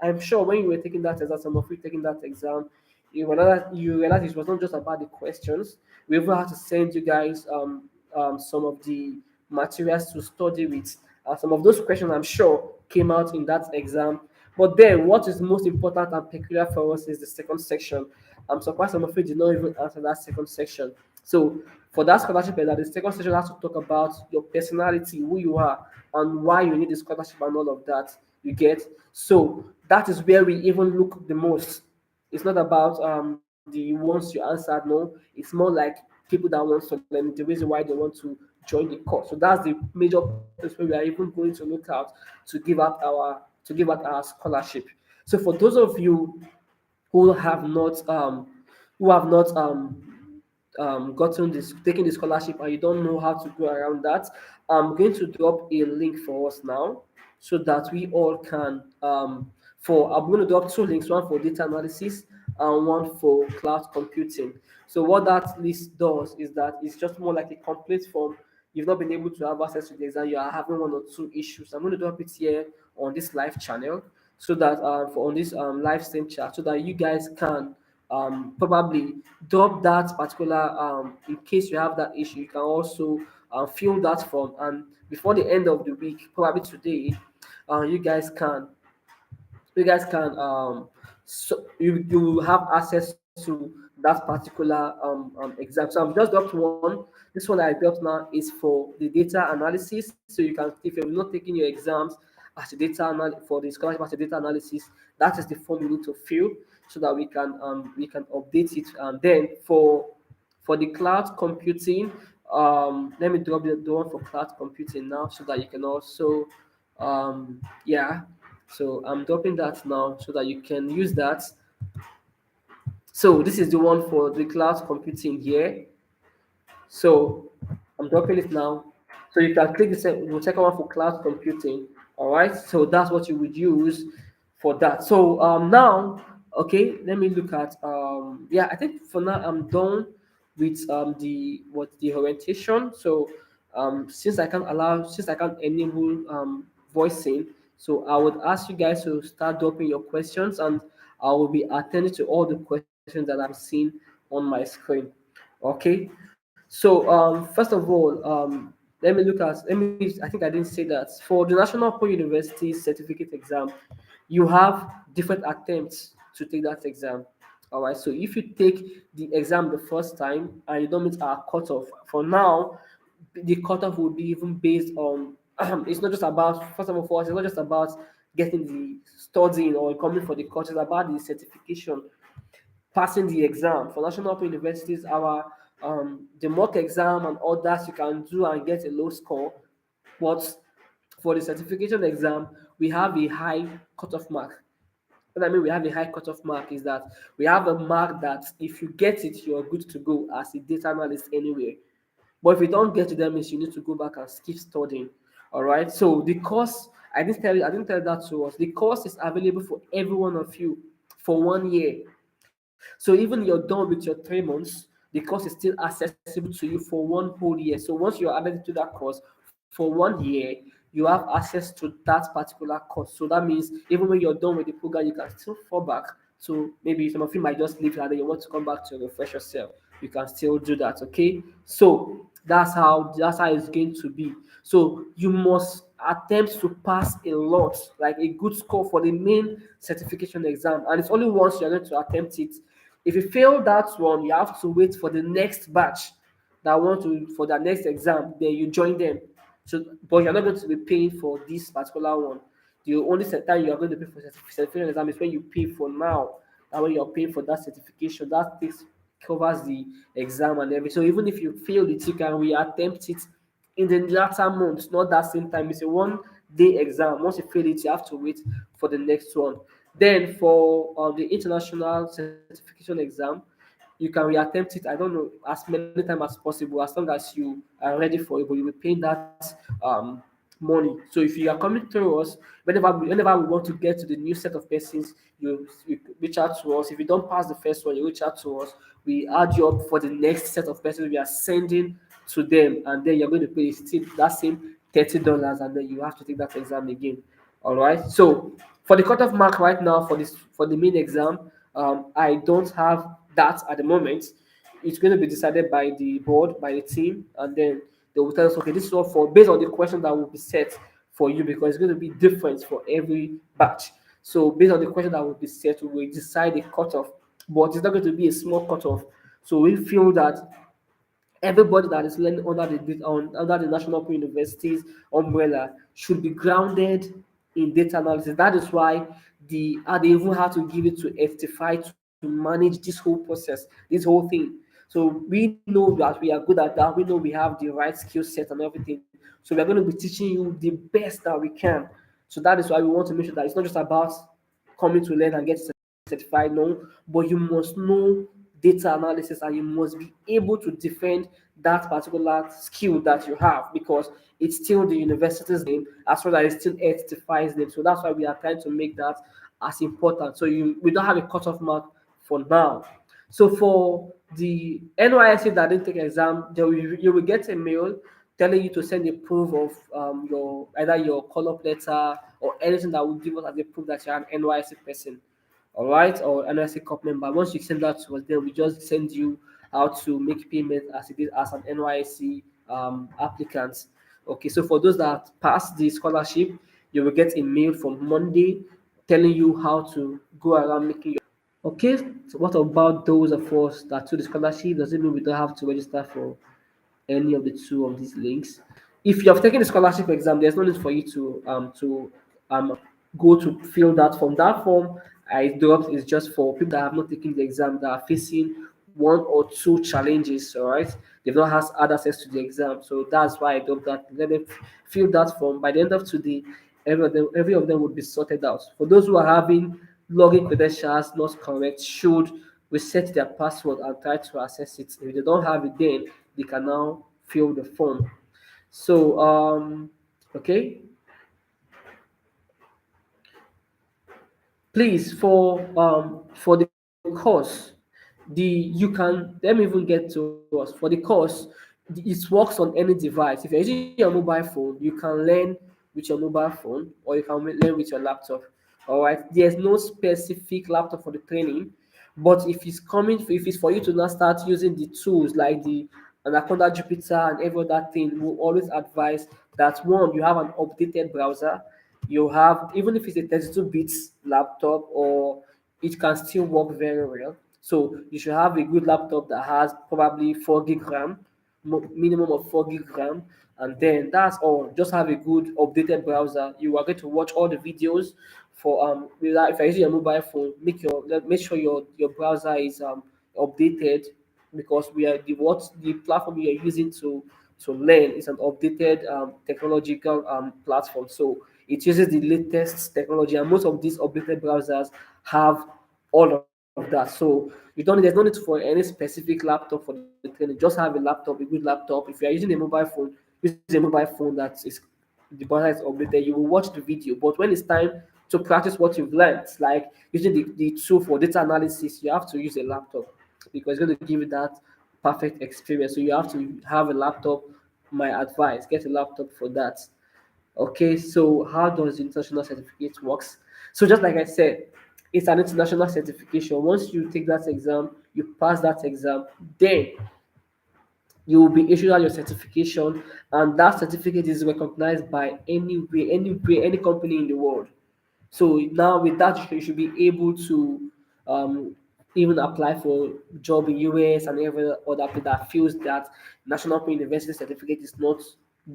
I'm sure when you were taking that exam, some of you taking that exam, you realize it was not just about the questions. We even had to send you guys some of the materials to study with. Some of those questions, I'm sure, came out in that exam. But then, what is most important and peculiar for us is the second section. I'm surprised some of you did not even answer that second section. So, for that scholarship, the second section has to talk about your personality, who you are, and why you need the scholarship and all of that. You get? So, that is where we even look the most. It's not about the ones you answered, no. It's more like people that want to learn, the reason why they want to join the course. So that's the major place where we are even going to look out to give out our scholarship. So for those of you who have not gotten this taking the scholarship and you don't know how to go around that, I'm going to drop a link for us now so that we all can for I'm going to drop two links, one for data analysis and one for cloud computing. So what that list does is that it's just more like a complete form. You've not been able to have access to the exam, you are having one or two issues. I'm going to drop it here on this live channel so that for on this live stream chat so that you guys can probably drop that particular in case you have that issue. You can also fill that form, and before the end of the week, probably today, you guys can so you will have access to that particular exam. So I've just dropped one. This one I dropped now is for the data analysis. So you can, if you're not taking your exams as a for the scholarship as a data analysis, that is the form you need to fill so that we can update it. And then for the cloud computing, let me drop the one for cloud computing now so that you can also yeah, so I'm dropping that now so that you can use that. So this is the one for the cloud computing here. So I'm dropping it now. So you can click the second one for cloud computing. All right. So that's what you would use for that. So now, okay, let me look at yeah, I think for now I'm done with the orientation. So since I can't enable voicing, so I would ask you guys to start dropping your questions and I will be attending to all the questions that I'm seeing on my screen. Okay. So first of all, let me I think I didn't say that. For the National Open University certificate exam, you have different attempts to take that exam. All right. So if you take the exam the first time and you don't meet our cutoff, for now, the cutoff will be even based on it's not just about, first of all, for us, it's not just about getting the studying or coming for the course, it's about the certification, passing the exam. For national open universities, our the mock exam and others you can do and get a low score, but for the certification exam we have a high cutoff mark. What I mean we have a high cutoff mark is that we have a mark that if you get it, you're good to go as a data analyst anywhere. But if you don't get to them, means you need to go back and keep studying. All right. So the course, I didn't tell that to us. The course is available for every one of you for 1 year. So even you're done with your 3 months, the course is still accessible to you for 1 whole year. So once you're added to that course for 1 year, you have access to that particular course. So that means even when you're done with the program, you can still fall back. So maybe some of you might just leave and then you want to come back to refresh yourself. You can still do that. Okay. So that's how it's going to be. So you must attempt to pass a lot, like a good score for the main certification exam, and it's only once you're going to attempt it. If you fail that one, you have to wait for the next batch that want to for their next exam. Then you join them. So, but you're not going to be paying for this particular one. The only time you are going to pay for certification exam is when you pay for now. And when you're paying for that certification, that takes covers the exam and everything. So even if you fail it, you can reattempt it in the latter months, not that same time. It's a 1 day exam. Once you fail it, you have to wait for the next one. Then for the international certification exam, you can reattempt it. I don't know, as many times as possible, as long as you are ready for it. But you'll be paying that money. So if you are coming through us, whenever we want to get to the new set of persons, you reach out to us. If you don't pass the first one, you reach out to us. We add you up for the next set of persons we are sending to them, and then you're going to pay still that same $30, and then you have to take that exam again. All right. So for the cutoff mark right now for the main exam, I don't have that at the moment. It's going to be decided by the board, by the team, and then they will tell us, okay, this is what for based on the question that will be set for you, because it's going to be different for every batch. So based on the question that will be set, we will decide the cutoff, but it's not going to be a small cutoff. So we feel that everybody that is learning under the National Open University's umbrella should be grounded in data analysis. That is why they even have to give it to FT5 to manage this whole process, this whole thing. So we know that we are good at that. We know we have the right skill set and everything. So we are going to be teaching you the best that we can. So that is why we want to make sure that it's not just about coming to learn and get certified, no, but you must know data analysis and you must be able to defend that particular skill that you have, because it's still the university's name as well as it's still certifies name. So that's why we are trying to make that as important. So we don't have a cutoff mark for now. So for the NYSC that didn't take exam, you will get a mail telling you to send a proof of your either your call-up letter or anything that will give us as a proof that you're an NYSC person. All right, or NYSC Cup member. Once you send that to us, then we just send you how to make payment as it is as an NYSC applicant. Okay, so for those that pass the scholarship, you will get a mail from Monday telling you how to go around making your. Okay, so what about those of us that took the scholarship? Does it mean we don't have to register for any of the two of these links? If you have taken the scholarship exam, there's no need for you to um go to fill that form. That form I dropped is just for people that have not taken the exam, that are facing one or two challenges. All right, they've not had access to the exam, so that's why I dropped that. Let them fill that form. By the end of today, every of them would be sorted out. For those who are having login credentials not correct, should reset their password and try to access it. If they don't have it, then they can now fill the form. So okay, please for the course, the you can let me even get to us for the course. It works on any device. If you're using your mobile phone, you can learn with your mobile phone, or you can learn with your laptop. All right, there's no specific laptop for the training, but if it's for you to now start using the tools like the Anaconda Jupyter and every other thing, we'll always advise that one, you have an updated browser. You have, even if it's a 32 bits laptop, or it can still work very well. So you should have a good laptop that has probably 4 gig RAM, minimum of 4 gig RAM, and then that's all. Just have a good updated browser. You are going to watch all the videos for if you're using your mobile phone, make sure your browser is updated, because we are the platform we are using to learn is an updated technological platform. So it uses the latest technology, and most of these updated browsers have all of that. So there's no need for any specific laptop for the training. Just have a laptop, a good laptop. If you are using a mobile phone, use a mobile phone that is the browser is updated. You will watch the video, but when it's time to practice what you've learned, like using the tool for data analysis, you have to use a laptop, because it's going to give you that perfect experience. So you have to have a laptop. My advice: get a laptop for that. Okay, so how does the international certificate works? So just like I said, it's an international certification. Once you take that exam, you pass that exam, then you will be issued out your certification, and that certificate is recognized by anywhere, any company in the world. So now with that, you should be able to um, even apply for job in US and every other place that feels that National Open University certificate is not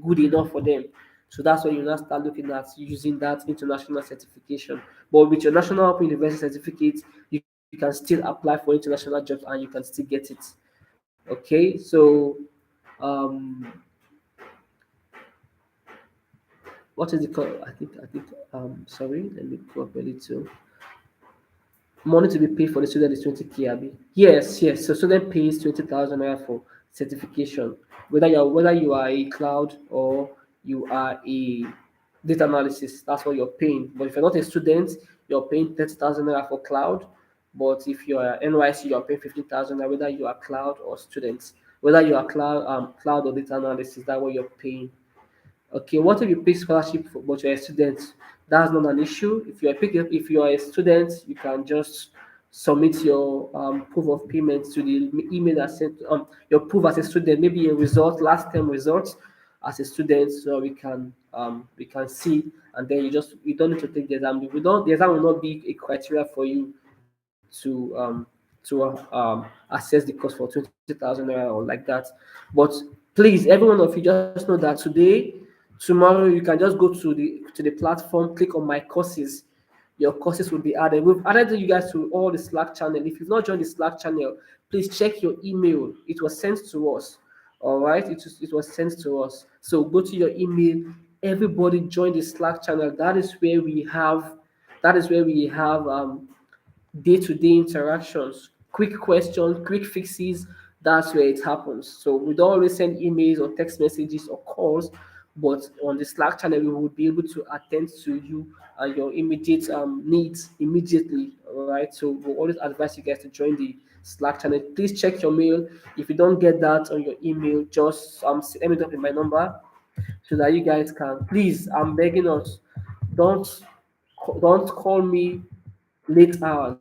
good enough for them. So that's when you now start looking at using that international certification. But with your National Open University certificate, you can still apply for international jobs and you can still get it. Okay, so um, what is it called? I think sorry, let me go up a little. Money to be paid for the student is 20K, Abi. Yes, yes. So student pays 20,000 naira for certification. Whether you are a cloud or you are a data analysis, that's what you're paying. But if you're not a student, you're paying 30,000 naira for cloud. But if you're NYC, you're paying 15,000 naira, whether you are cloud or student. whether you are cloud or data analysis, that's what you're paying. Okay, what if you pick scholarship for, but you're a student? That's not an issue. If you are a student, you can just submit your proof of payment to the email that sent your proof as a student, maybe a result, last term results as a student, so we can see, and then you don't need to take the exam. We don't The exam will not be a criteria for you to assess the cost for 20,000 naira or like that. But please, every one of you, just know that today, tomorrow, you can just go to the platform, click on my courses. Your courses will be added. We've added you guys to all the Slack channel. If you've not joined the Slack channel, please check your email. It was sent to us. All right, it was sent to us. So go to your email. Everybody join the Slack channel. That is where we have day-to-day interactions, quick questions, quick fixes. That's where it happens. So we don't always send emails or text messages or calls, but on the Slack channel we will be able to attend to you and your immediate needs immediately. All right. So we'll always advise you guys to join the Slack channel. Please check your mail. If you don't get that on your email, just let me drop in my number so that you guys can. Please, I'm begging us, don't don't call me late hours.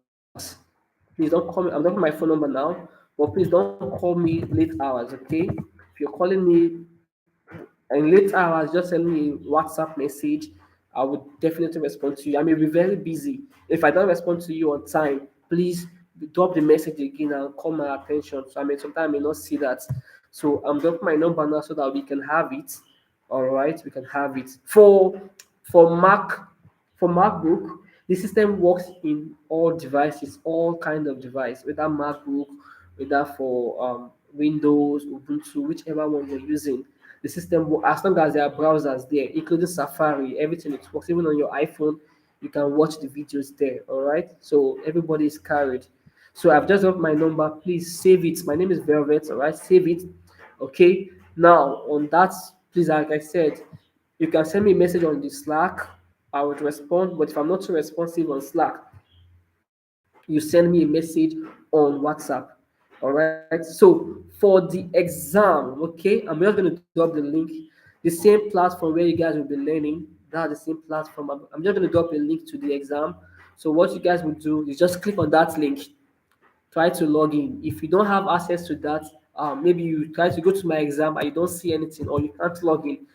Please don't call me. I'm not my phone number now, but please don't call me late hours, okay? If you're calling me in late hours, just send me a WhatsApp message. I would definitely respond to you. I may be very busy. If I don't respond to you on time, please drop the message again and call my attention. So I mean, sometimes I may not see that. So I'm dropping my number now so that we can have it. All right, we can have it for MacBook. The system works in all devices, all kind of device, whether MacBook, whether for Windows, Ubuntu, whichever one you're using. The system, as long as there are browsers there, including Safari, everything it works. Even on your iPhone, you can watch the videos there. All right. So everybody is carried. So I've just got my number. Please save it. My name is Velvet. All right. Save it. Okay. Now on that, please, like I said, you can send me a message on the Slack. I would respond. But if I'm not too responsive on Slack, you send me a message on WhatsApp. All right. So for the exam, okay, I'm just going to drop the link. The same platform where you guys will be learning. That's the same platform. I'm just going to drop a link to the exam. So what you guys will do is just click on that link, try to log in. If you don't have access to that, maybe you try to go to my exam and you don't see anything or you can't log in,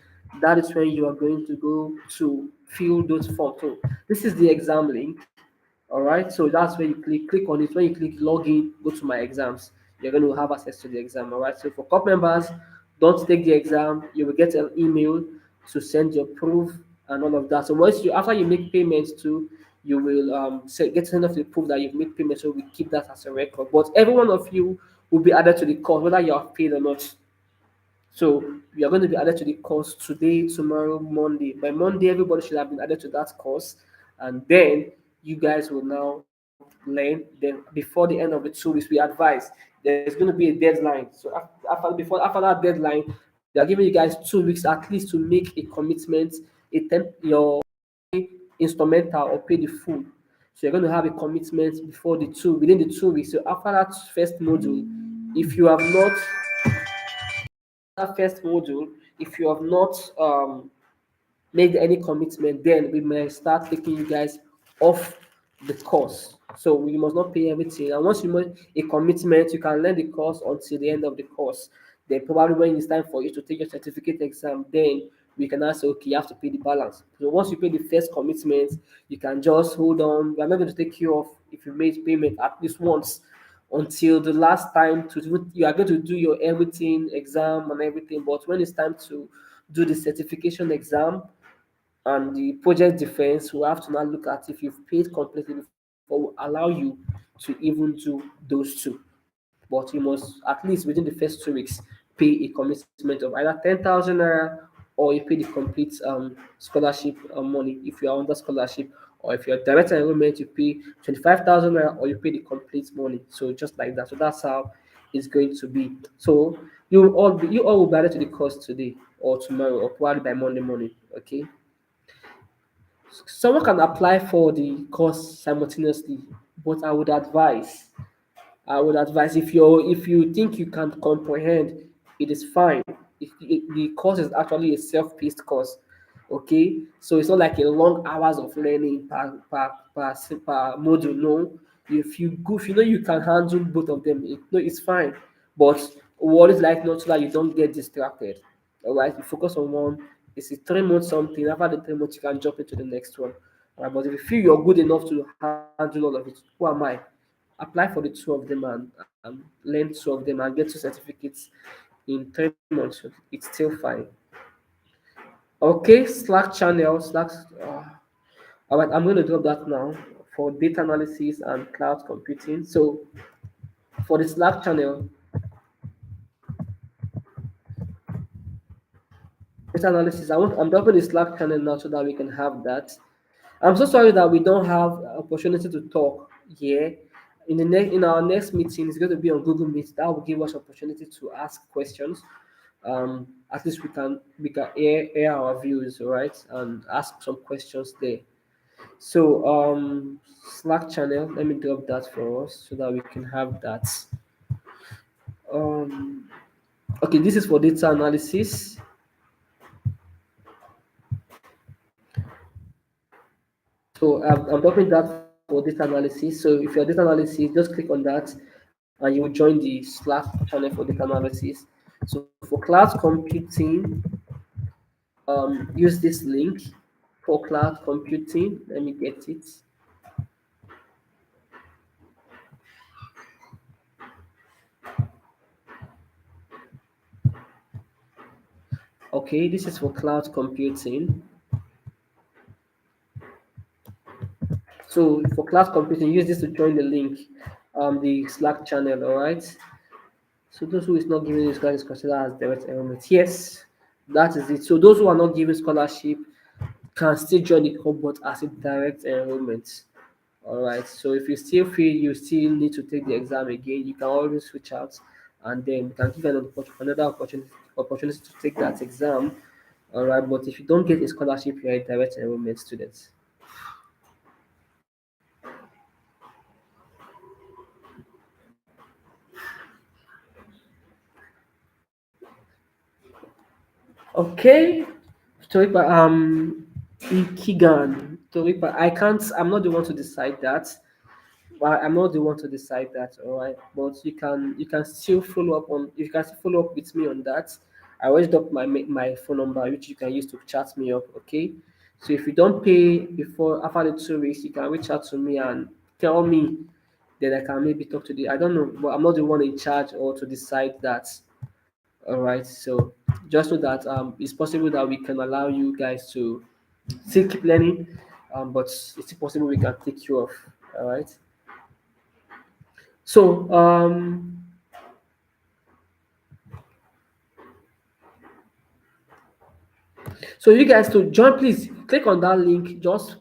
that is when you are going to go to fill those forms. So this is the exam link. All right, so that's where you click on it. When you click login, go to my exams, you're going to have access to the exam. All right, so for club members, don't take the exam. You will get an email to send your proof and all of that. So once you after you make payments to, you will get sent off the proof that you've made payments. So we keep that as a record. But every one of you will be added to the course, whether you are paid or not. So we are going to be added to the course today, tomorrow, Monday. By Monday, everybody should have been added to that course, and then you guys will now learn. Then before the end of the 2 weeks, we advise there's going to be a deadline. So after that deadline, they are giving you guys 2 weeks at least to make a commitment, your instrumental or pay the full. So you're going to have a commitment before within the 2 weeks. So after that first module, if you have not that first module, if you have not made any commitment, then we may start taking you guys off the course. So you must not pay everything. And once you make a commitment, you can learn the course until the end of the course. Then probably when it's time for you to take your certificate exam, then we can ask, okay, you have to pay the balance. So once you pay the first commitment, you can just hold on. We are not going to take you off if you made payment at least once until the last time you are going to do your everything exam and everything. But when it's time to do the certification exam and the project defense, we have to now look at if you've paid completely before we allow you to even do those two. But you must at least within the first 2 weeks pay a commitment of either 10,000 naira, or you pay the complete scholarship money if you are under scholarship, or if you're direct enrollment, you pay 25,000 naira, or you pay the complete money. So just like that. So that's how it's going to be. So you all will be added to the course today or tomorrow or probably by Monday morning. Okay. Someone can apply for the course simultaneously, but I would advise I would advise, if you think you can comprehend, it is fine. The course is actually a self-paced course. Okay, so it's not like a long hours of learning per module. No, if you know you can handle both of them, no, it's fine. But what is like not so that you don't get distracted. All right, you focus on one. It's a 3 month something. After the 3 months, you can jump into the next one. All right, but if you feel you're good enough to handle all of it, who am I? Apply for the two of them and learn two of them and get two certificates in 3 months. It's still fine. Okay, Slack channel, all right, I'm going to drop that now for data analysis and cloud computing. So for the Slack channel, data analysis, I'm dropping the Slack channel now so that we can have that. I'm so sorry that we don't have opportunity to talk here. In our next meeting, it's going to be on Google Meet. That will give us opportunity to ask questions. At least we can air our views, right, and ask some questions there. So Slack channel, let me drop that for us so that we can have that. Um, okay, this is for data analysis. So I'm dropping that for data analysis. So if you're data analysis, just click on that and you will join the Slack channel for data analysis. So for cloud computing, use this link for cloud computing. Let me get it. Okay, this is for cloud computing. So for cloud computing, use this to join the link, the Slack channel. All right. So those who is not giving this class is considered as direct enrollment. Yes, that is it. So those who are not given scholarship can still join the club, but as a direct enrollment. All right. So if you still feel you still need to take the exam again, you can always switch out, and then we can give another opportunity to take that exam. All right. But if you don't get a scholarship, you're a direct enrollment student. Okay. Toripa, Ikigan. Toripa, I'm not the one to decide that. But I'm not the one to decide that, all right. But you can still follow up on you can still follow up with me on that. I always drop my phone number, which you can use to chat me up. Okay. So if you don't pay before after the 2 weeks, you can reach out to me and tell me. Then I can maybe talk to the I don't know, but I'm not the one in charge or to decide that. All right. So just know that it's possible that we can allow you guys to still keep learning, but it's possible we can take you off. All right. So so you guys to join, please click on that link. Just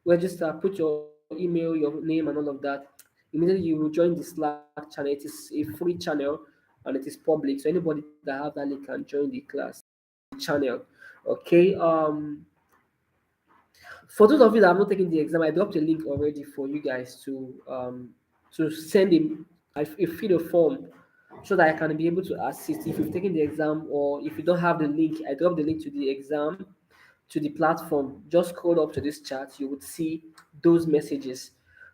register, put your email, your name, and all of that. Immediately you will join the Slack channel. It is a free channel and it is public, so anybody that have that link can join the class, the channel. Okay. For those of you that have not taken the exam, I dropped a link already for you guys to send a fill a form so that I can be able to assist if you've taken the exam, or if you don't have the link, I dropped the link to the exam to the platform. Just scroll up to this chat, you would see those messages.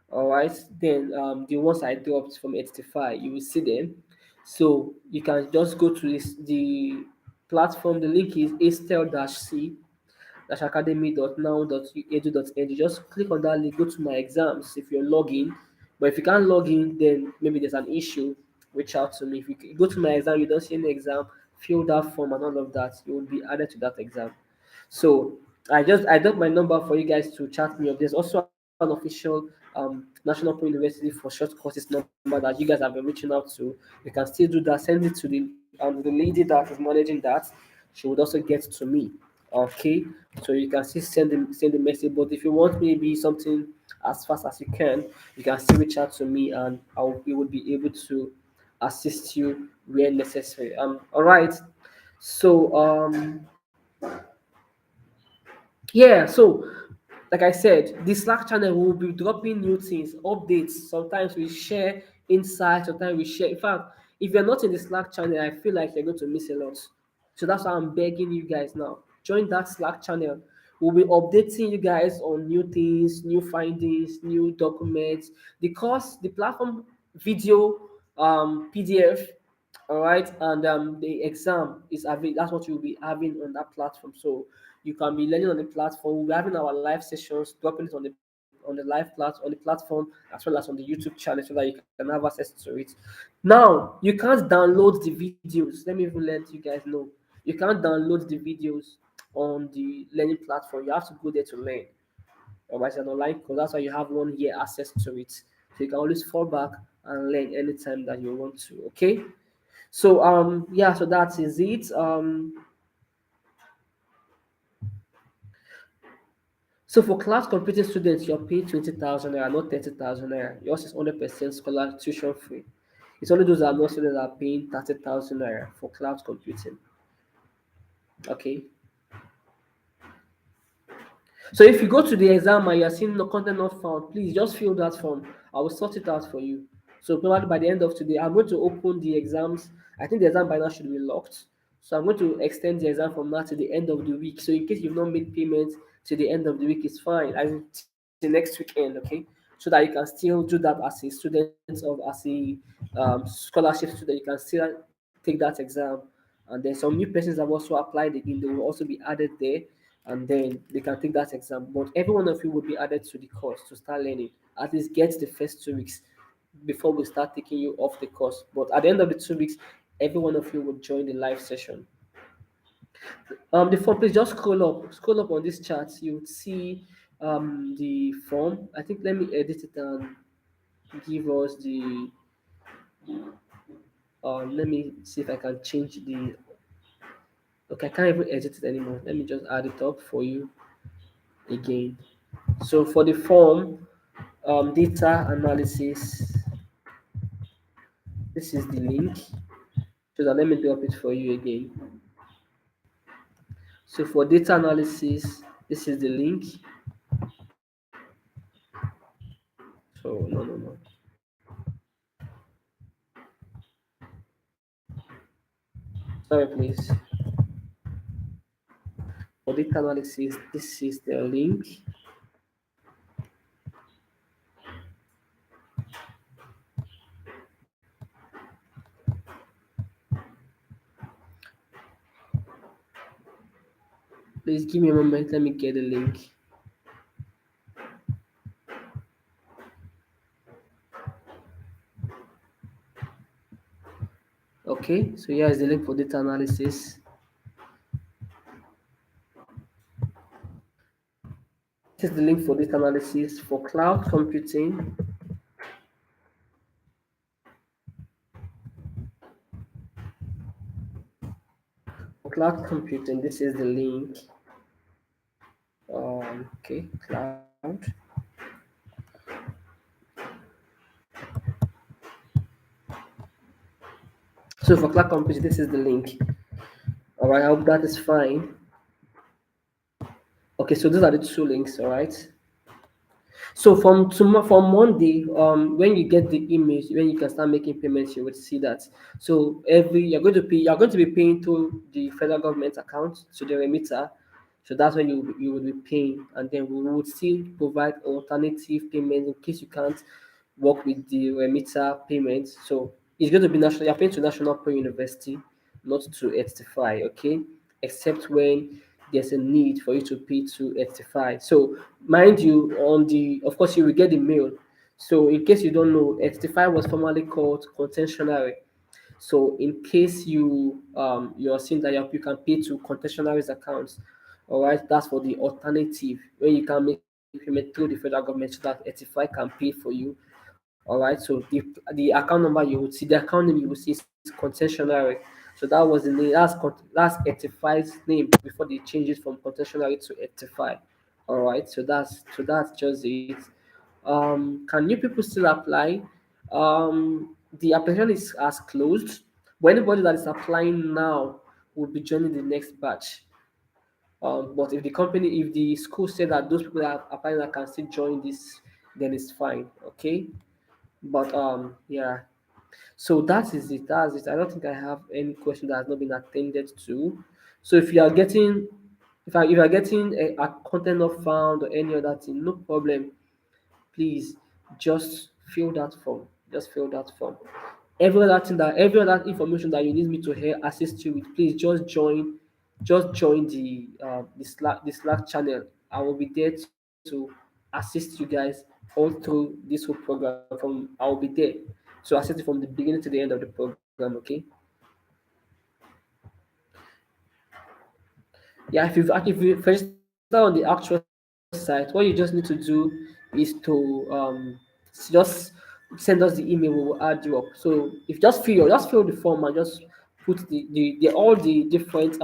All right, then the ones I dropped from 85, you will see them. So you can just go to the platform. The link is astel-c academy.now.edu.ng. Just click on that link, go to my exams if you're logging. But if you can't log in, then maybe there's an issue. Reach out to me. If you go to my exam, you don't see any exam, fill that form and all of that, you will be added to that exam. So I got my number for you guys to chat me up. There's also an official National Open University for short courses number that you guys have been reaching out to. You can still do that. Send it to the lady that is managing that. She would also get to me. Okay, so you can still send the message. But if you want maybe something as fast as you can still reach out to me, and we would be able to assist you where necessary. All right. So yeah. So like I said, the Slack channel will be dropping new things, updates. Sometimes we share insights, sometimes we share. In fact, if you're not in the Slack channel, I feel like you're going to miss a lot. So that's why I'm begging you guys now. Join that Slack channel. We'll be updating you guys on new things, new findings, new documents. The course, the platform video, PDF, all right, and the exam is available. That's what you'll be having on that platform. So you can be learning on the platform. We'll be having our live sessions, dropping it on the live platform as well as on the YouTube channel, so that you can have access to it. Now you can't download the videos. Let me even let you guys know. You can't download the videos on the learning platform. You have to go there to learn. Otherwise, an online course. That's why you have 1 year access to it. So you can always fall back and learn anytime that you want to. Okay. So yeah, so that is it. So for class computing students, you're paid 20,000 naira, not 30,000 naira. Yours is 100% scholar tuition free. It's only those that are not students that are paying 30,000 naira for cloud computing. Okay. So if you go to the exam and you're seeing no content not found, please just fill that form. I will sort it out for you. So probably by the end of today, I'm going to open the exams. I think the exam by now should be locked. So I'm going to extend the exam from now to the end of the week. So in case you've not made payments to the end of the week, it's fine. As in till next weekend, okay? So that you can still do that as a student of as a scholarship student. You can still take that exam. And then some new persons have also applied again. They will also be added there, and then they can take that exam. But every one of you will be added to the course to start learning. At least get the first 2 weeks before we start taking you off the course. But at the end of the 2 weeks, every one of you will join the live session. The form, please just scroll up on this chart. You would see the form. I think let me edit it and give us the. Let me see if I can change the. Okay, I can't even edit it anymore. Let me just add it up for you again. So for the form, data analysis, this is the link. So that let me drop it for you again. So for data analysis, this is the link. So no. Sorry, please. For data analysis, this is the link. Please give me a moment. Let me get the link. Okay, so here is the link for data analysis. This is the link for data analysis for cloud computing. For cloud computing, this is the link. Okay, cloud. So for cloud computing, this is the link. All right, I hope that is fine. Okay, so those are the two links. All right. So from Monday, when you get the image, when you can start making payments, you would see that. So every you're going to be paying to the federal government account to the remitter. So that's when you will be paying, and then we would still provide alternative payment in case you can't work with the remitter payment. So it's going to be national. You're paying to National Pro University, not to Edify, okay? Except when there's a need for you to pay to Edify. So mind you, of course you will get the mail. So in case you don't know, Edify was formerly called Contentionary. So in case you're seeing that you can pay to Contentionary's accounts, all right, that's for the alternative where you can make payment through the federal government so that Edify can pay for you. All right, so the account number you would see, the account name you would see is Contentionary. So that was the name. That's Edify's name before they changed it from Contentionary to Edify. All right, so that's just it. Can new people still apply? The application is as closed, but anybody that is applying now will be joining the next batch. But if the company, if the school said that those people that are applying that can still join this, then it's fine. Okay. But yeah. So that is it. That's it. I don't think I have any question that has not been attended to. So if you are getting, if you are getting a content not found or any other thing, no problem. Please just fill that form. Just fill that form. Every other information that you need me to hear assist you with, please just join the Slack channel. I will be there to assist you guys all through this whole program. I will be there to assist you from the beginning to the end of the program. Okay. Yeah, if you register on the actual site, what you just need to do is to just send us the email. We will add you up. So if just fill the form and just put the all the different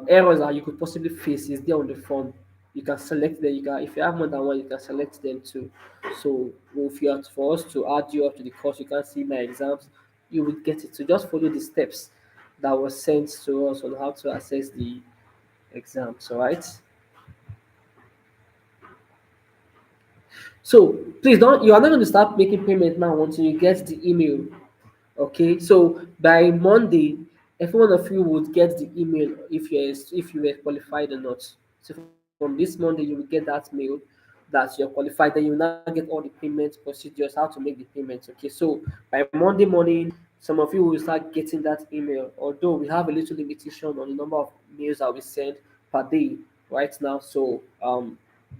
errors that you could possibly face is there on the form. You can select them. You can, if you have more than one, you can select them too. So if you are for us to add you up to the course, you can see my exams. You will get it. So just follow the steps that was sent to us on how to access the exams. All right. So please don't. You are not going to start making payment now until you get the email. Okay, so by Monday, every one of you would get the email if you were qualified or not. So from this Monday, you will get that mail that you're qualified. Then you will now get all the payment procedures, how to make the payments. Okay, so by Monday morning, some of you will start getting that email. Although we have a little limitation on the number of mails that we send per day right now. So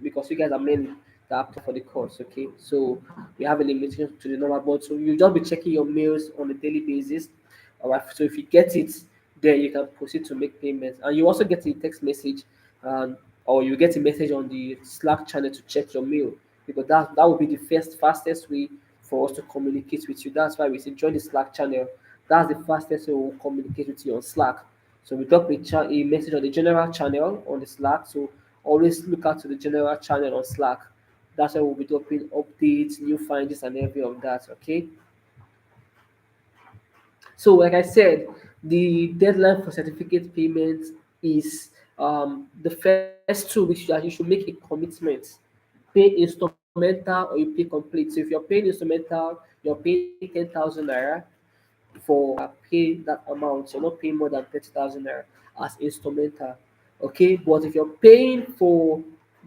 because you guys are many that apply for the course. Okay, so we have a limitation to the number, but so you just be checking your mails on a daily basis. All right, so if you get it, then you can proceed to make payments, and you also get a text message, um, or you get a message on the Slack channel to check your mail, because that will be the first fastest way for us to communicate with you. That's why we say join the Slack channel. That's the fastest way we'll communicate with you on Slack. So we drop a message on the general channel on the Slack. So always look out to the general channel on Slack. That's why we'll be dropping updates, new findings, and every of that. Okay. So, like I said, the deadline for certificate payment is the first 2 weeks that you should make a commitment. Pay instrumental or you pay complete. So, if you're paying instrumental, you're paying 10,000 naira for pay that amount. You're not paying more than 30,000 naira as instrumental. Okay, but if you're paying for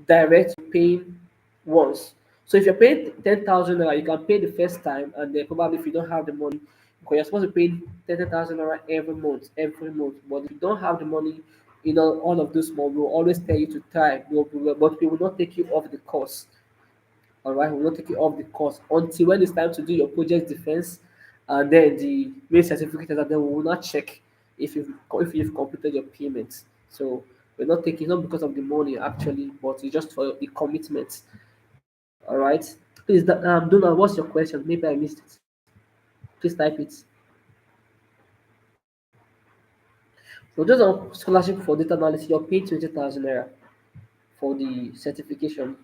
direct, you're paying once. So if you're paying 10,000 naira, you can pay the first time, and then probably if you don't have the money, because you're supposed to pay 30,000 naira every month, every month. But if you don't have the money, all of this month, we'll always tell you to try, but we will not take you off the course. All right, we'll not take you off the course until when it's time to do your project defense, and then the main certificate, and then we will not check if you've completed your payments. So we're not taking, not because of the money actually, but it's just for the commitment. All right, please, Donald, what's your question? Maybe I missed it. Please type it. So those are scholarship for data analysis. You're paid 20,000 naira for the certification.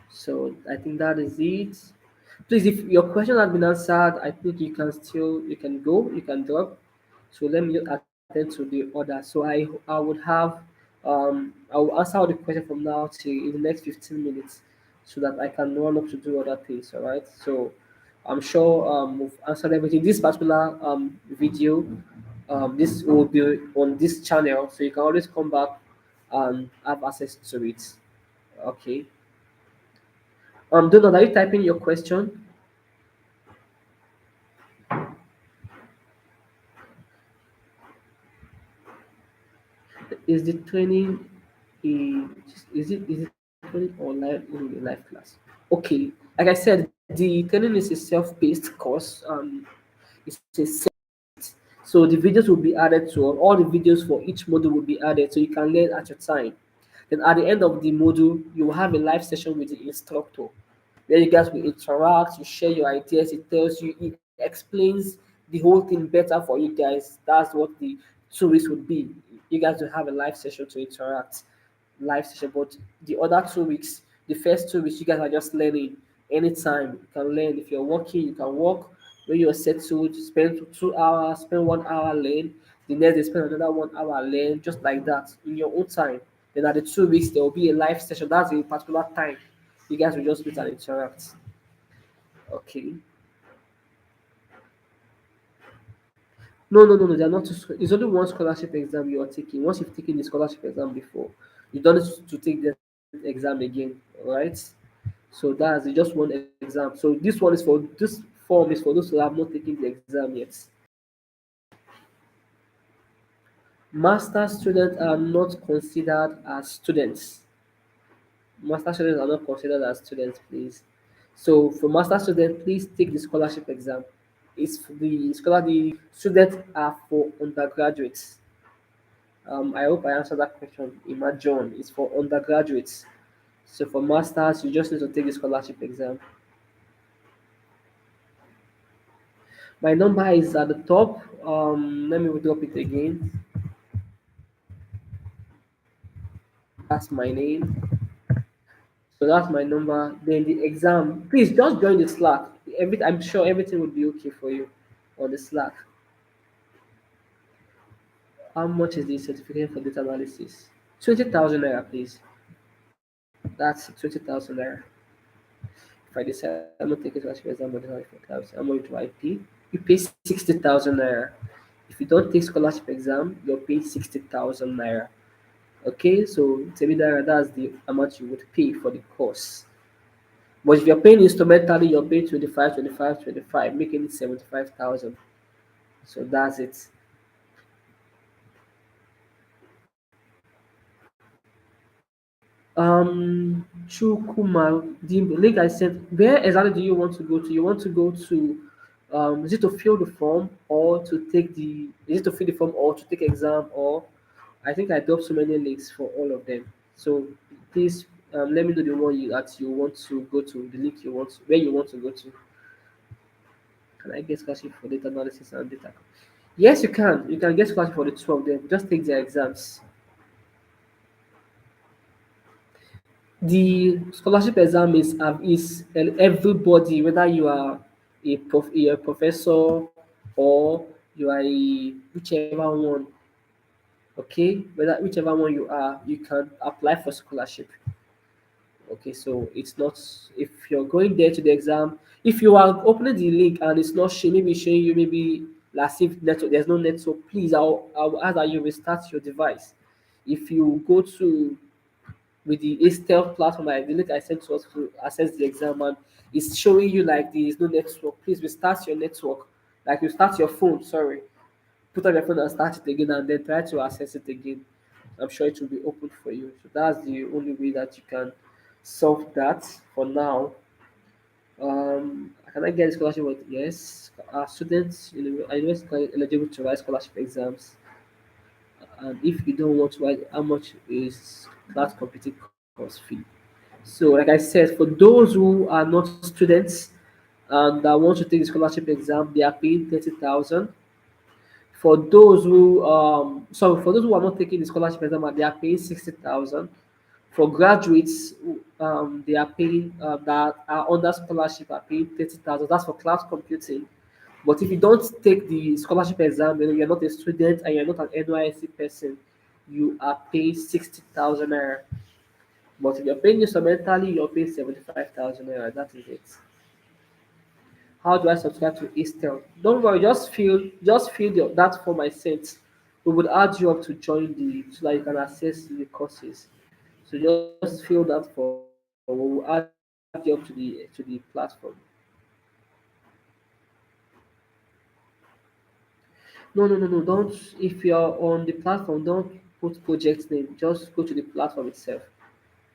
So I think that is it. Please, if your question has been answered, I think you can go, you can drop. So let me just attend to the order. So I would have I will answer all the questions from now to in the next 15 minutes so that I can run up to do other things. All right. So I'm sure we've answered everything. This particular video, this will be on this channel, so you can always come back and have access to it. Okay. Donald, are you typing your question? Is the training a is it training online in a live class? Okay, like I said, the training is a self-paced course. It's a so the videos will be added to all the videos for each module will be added so you can learn at your time. Then at the end of the module, you will have a live session with the instructor where you guys will interact, you share your ideas, it tells you, it explains the whole thing better for you guys. That's what the 2 weeks would be. You guys will have a live session to interact, live session. But the other 2 weeks, the first 2 weeks, you guys are just learning anytime. You can learn. If you're working, you can work. When you're settled, spend 2 hours, spend 1 hour learn. The next day spend another 1 hour learn just like that in your own time. Then at the 2 weeks there will be a live session. That's a particular time. You guys will just meet and interact. Okay. No, no, no, no. They are not. It's only one scholarship exam you are taking. Once you've taken the scholarship exam before, you don't need to take the exam again. All right. So that's it, just one exam. So this form is for those who have not taken the exam yet. Master students are not considered as students. Master students are not considered as students, please. So for master students, please take the scholarship exam. The students are for undergraduates. I hope I answered that question. Emma John is for undergraduates. So for masters, you just need to take the scholarship exam. My number is at the top. Let me drop it again. That's my name. So that's my number. Then the exam. Please just join the Slack. I'm sure everything will be okay for you on the Slack. How much is the certificate for data analysis? 20,000 naira, please. That's 20,000 naira. If I decide I'm not taking scholarship exam, but I'm going to IP. You pay 60,000 naira. If you don't take scholarship exam, you're paying 60,000 naira. Okay, so tell me that that's the amount you would pay for the course. But if you're paying instrumentally, you're paying 25, 25, 25, making it 75,000. So that's it. Chukuma, the link I sent, where exactly do you want to go to? You want to go to, is it to fill the form or to take the, is it to fill the form or to take exam or, I think I dropped so many links for all of them. So please let me know the one that you want to go to, the link you want, where you want to go to. Can I get scholarship for data analysis and data? Yes, you can. You can get scholarship for the two of them. Just take their exams. The scholarship exam is everybody, whether you are a professor or you are a whichever one. Okay, whether whichever one you are, you can apply for scholarship. Okay, so it's not if you're going there to the exam. If you are opening the link and it's not showing, maybe showing you maybe last if network, there's no network. Please, I'll ask that you restart your device. If you go to with the ASTEL platform, like the link I sent to us to access the exam, and it's showing you like there is no network. Please restart your network, like you start your phone. Sorry, put on your phone and start it again, and then try to access it again. I'm sure it will be open for you. So that's the only way that you can solve that for now. Can I get a scholarship? Yes, students, university are eligible to write scholarship exams. And if you don't want to write, how much is that computing course fee? So, like I said, for those who are not students and that want to take the scholarship exam, they are paying 30,000. For those who are not taking the scholarship exam, they are paying 60,000. For graduates, they are paying that are under scholarship are paying 30,000. That's for cloud computing. But if you don't take the scholarship exam, you're not a student and you're not an NYC person, you are paying 60,000 naira. But if you're paying instrumentally, you're paying 75,000 naira. That is it. How do I subscribe to Estel? Don't worry, just fill that form I sent. We would add you up to join the so that you can access the courses. So just fill that form. We will add you up to the platform. No, no, no, no. Don't. If you're on the platform, don't put project name. Just go to the platform itself.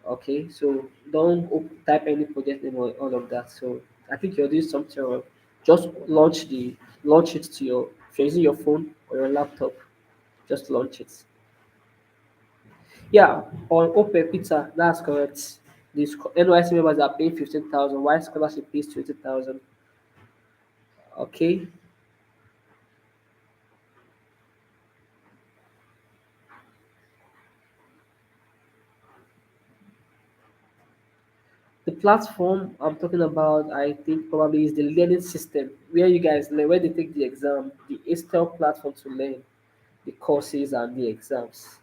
Okay. So don't type any project name or all of that. So I think you're doing something wrong. Just launch it to your. If you're using your phone or your laptop, just launch it. Yeah, on Open Pizza, that's correct. The NYC members are paying 15,000. While scholarship pays 20,000. Okay. The platform I'm talking about, I think probably is the learning system where you guys learn, where they take the exam, the Estel platform to learn. the courses and the exams.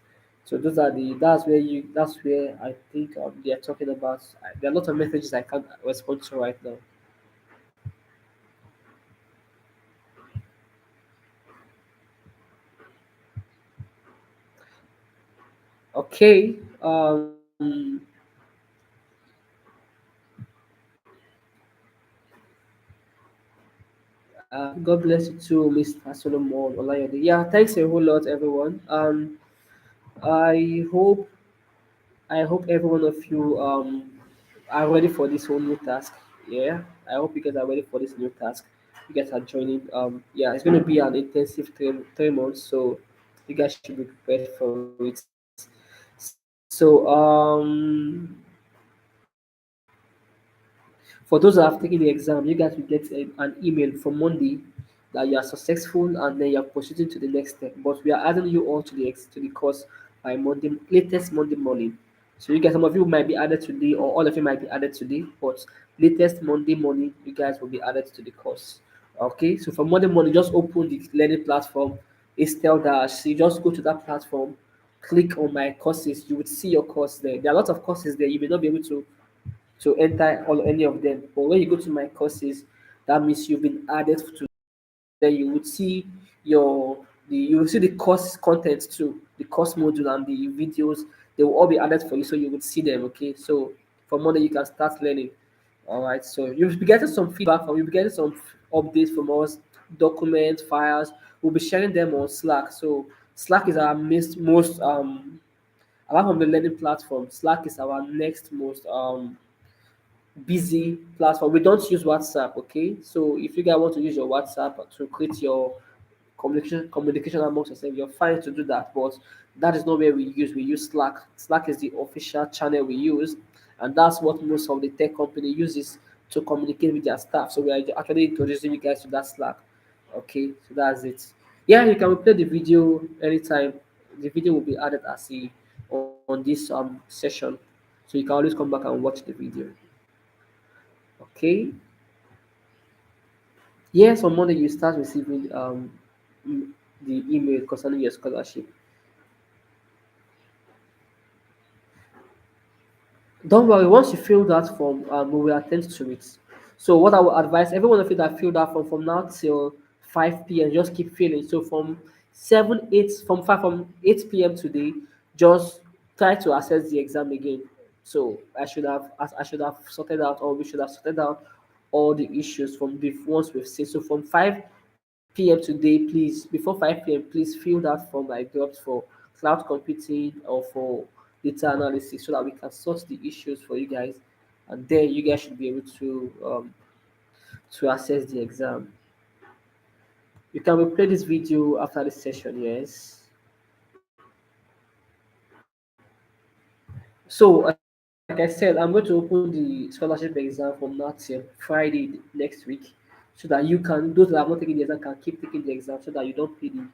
So those are the that's where I think they are talking about. There are a lot of messages I can't respond to right now. Okay. God bless you too, Mr. Solomon Olayode. Yeah, thanks a whole lot, everyone. I hope I hope every one of you are ready for this whole new task. Yeah, I hope you guys are ready for this new task. You guys are joining. Yeah, it's going to be an intensive 3 months, so you guys should be prepared for it. So for those that have taken the exam, you guys will get an email from Monday that you are successful and then you are proceeding to the next step. But we are adding you all to the course by Monday, latest Monday morning. So you guys, some of you might be added today, or all of you might be added today, but latest Monday morning, you guys will be added to the course. Okay, so for Monday morning, just open the learning platform. It's tell Dash. So you just go to that platform, click on my courses. You would see your course there. There are a lot of courses there. You may not be able to enter all any of them. But when you go to my courses, that means you've been added to. Then you would see you will see the course content too, the course module and the videos. They will all be added for you, so you would see them. Okay, so from Monday you can start learning. All right, so you'll be getting some feedback from you'll be getting some updates from us, documents, files. We'll be sharing them on Slack. So Slack is our most apart from the learning platform. Slack is our next most busy platform. We don't use WhatsApp, okay? So if you guys want to use your WhatsApp to create your communication amongst yourself, you're fine to do that. But that is not where we use. We use Slack. Slack is the official channel we use, and that's what most of the tech company uses to communicate with their staff. So we are actually introducing you guys to that Slack. Okay, so that's it. Yeah, you can play the video anytime. The video will be added as a on this session, so you can always come back and watch the video. Okay. Yes, on Monday you start receiving the email concerning your scholarship. Don't worry, once you fill that form, we will attend to it. So what I would advise every one of you that fill that form from now till 5 p.m. just keep filling. So from 8 p.m. today, just try to access the exam again. So I should have sorted out, or we should have sorted out all the issues from the ones we've seen. So from 5 p.m. today, please, before 5 p.m., please fill that form I dropped for cloud computing or for data analysis so that we can sort the issues for you guys, and then you guys should be able to access the exam. You can replay this video after the session, yes. So like I said, I'm going to open the scholarship exam from now till Friday next week, so that you can those that have not taken the exam can keep taking the exam, so that you don't pay the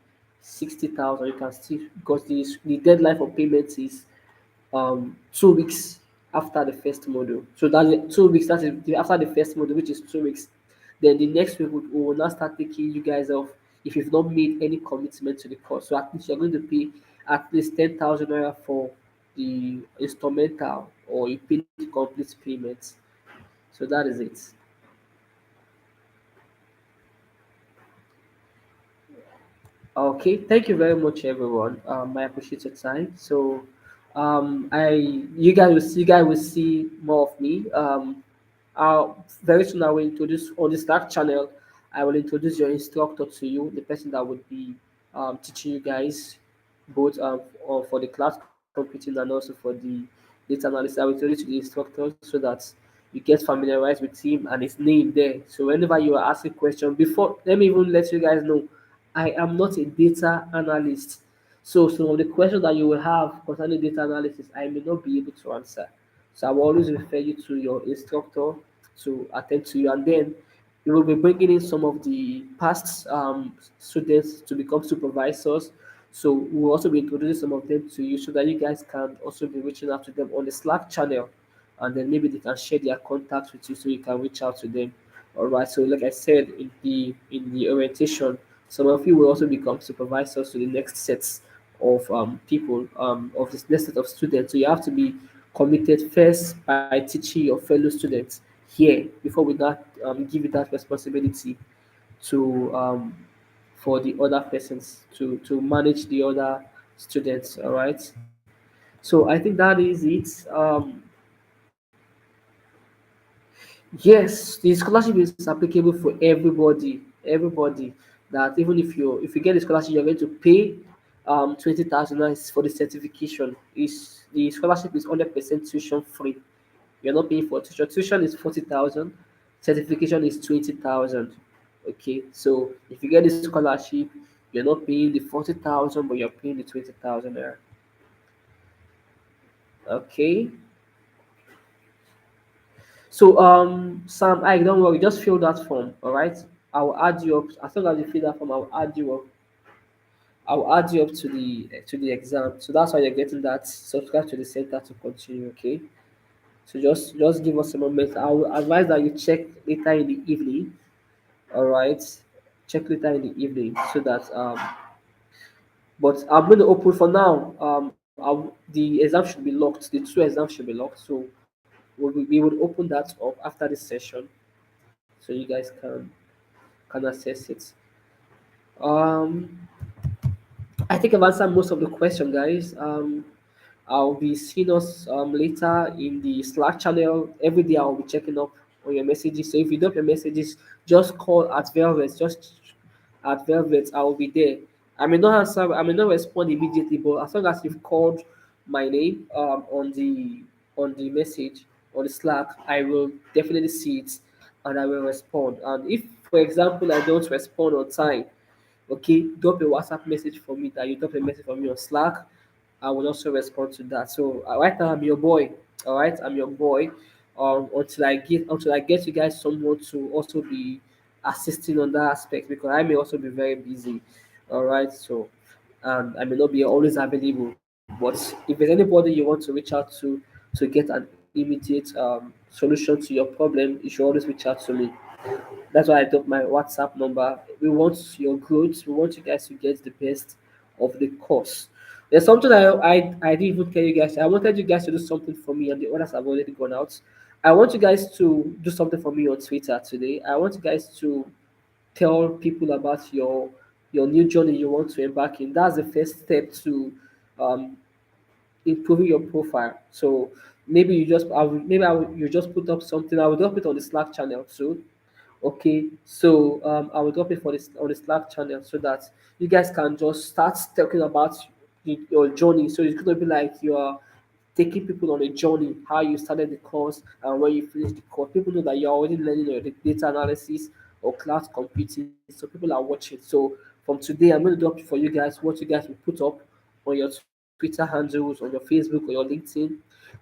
60,000. You can still, because the deadline for payment is 2 weeks after the first module. So that's 2 weeks. That's after the first module, which is 2 weeks. Then the next week we will now start taking you guys off if you've not made any commitment to the course. So at least you're going to pay at least 10,000 naira for the instrumental, or you pay the complete payment. So that is it. Okay, thank you very much, everyone. I appreciate your time. So, you guys will see more of me. Very soon I will introduce on the Slack channel. I will introduce your instructor to you, the person that would be teaching you guys both for the class computing and also for the data analysis. I will introduce you to the instructor so that you get familiarized with him and his name there. So whenever you are asking questions, before let me even let you guys know, I am not a data analyst. So some of the questions that you will have concerning data analysis, I may not be able to answer. So I will always refer you to your instructor to attend to you, and then we will be bringing in some of the past students to become supervisors. So we'll also be introducing some of them to you so that you guys can also be reaching out to them on the Slack channel, and then maybe they can share their contacts with you so you can reach out to them. All right. So like I said in the orientation, Some of you will also become supervisors to the next sets of people, of this next set of students. So you have to be committed first by teaching your fellow students here before we not give you that responsibility to for the other persons to manage the other students. All right. So I think that is it. Yes, the scholarship is applicable for everybody. Everybody that even if you get a scholarship, you're going to pay 20,000 for the certification. Is the scholarship is 100% tuition free. You're not paying for tuition. Tuition is 40,000. Certification is 20,000. Okay, so if you get the scholarship, you're not paying the 40,000, but you're paying the 20,000 there. Okay. So, Sam, I don't worry, just fill that form, all right? I will add you up. As long as you fill that form, I will add you up. I will add you up to the exam. So that's why you're getting that. Subscribe to the center to continue, okay? So just give us a moment. I will advise that you check later in the evening, all right? Check later in the evening so that But I'm going to open for now. The exam should be locked. The two exams should be locked. So we would open that up after this session, so you guys can access it. Um, I think I've answered most of the question, guys. I'll be seeing us later in the Slack channel. Every day I'll be checking up on your messages. So if you drop your messages, just call at Velvet. Just at Velvet, I will be there. I may not answer. I may not respond immediately, but as long as you've called my name on the message on the Slack, I will definitely see it and I will respond. And if, for example, I don't respond on time, okay, drop a WhatsApp message for me that you drop a message for me on Slack. I will also respond to that. So right now I'm your boy. All right, I'm your boy. Until I get you guys someone to also be assisting on that aspect because I may also be very busy. All right, so I may not be always available. But if there's anybody you want to reach out to get an immediate solution to your problem, you should always reach out to me. That's why I took my WhatsApp number. We want your growth. We want you guys to get the best of the course. There's something I didn't even tell you guys. I wanted you guys to do something for me, and the others have already gone out. I want you guys to do something for me on Twitter today. I want you guys to tell people about your new journey you want to embark in. That's the first step to um, improving your profile. So maybe you just put up something. I will drop it on the Slack channel too. Okay, so I will drop it for this on the Slack channel so that you guys can just start talking about your journey. So it's gonna be like you are taking people on a journey, how you started the course and when you finish the course. People know that you're already learning your data analysis or cloud computing, so people are watching. So from today, I'm going to drop for you guys what you guys will put up on your Twitter handles, on your Facebook or your LinkedIn,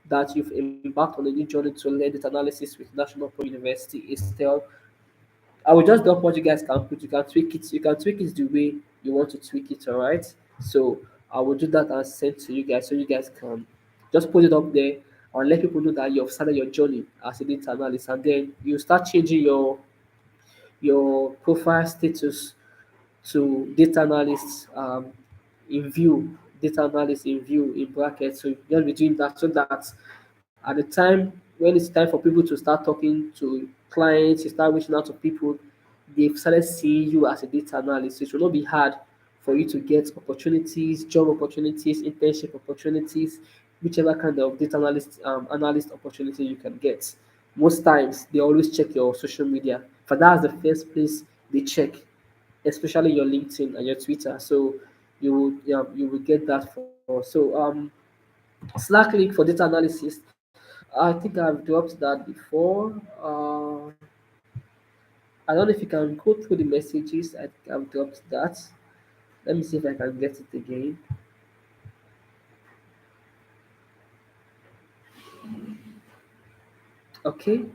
that you've embarked on a new journey to learn data analysis with National Open University, Estel. I will just drop what you guys can put. You can tweak it. You can tweak it the way you want to tweak it. All right. So I will do that and send to you guys so you guys can just put it up there and let people know that you've started your journey as a data analyst, and then you start changing your profile status to data analyst in view, data analyst in view in brackets. So you just be doing that so that at the time when it's time for people to start talking to clients, you start reaching out to people, they've started seeing you as a data analyst. It will not be hard for you to get opportunities, job opportunities, internship opportunities, whichever kind of data analyst opportunity you can get. Most times they always check your social media. For that's the first place they check, especially your LinkedIn and your Twitter. So you will get that for Slack link for data analysis. I think I've dropped that before. I don't know if you can go through the messages. I think I've dropped that. Let me see if I can get it again. Okay.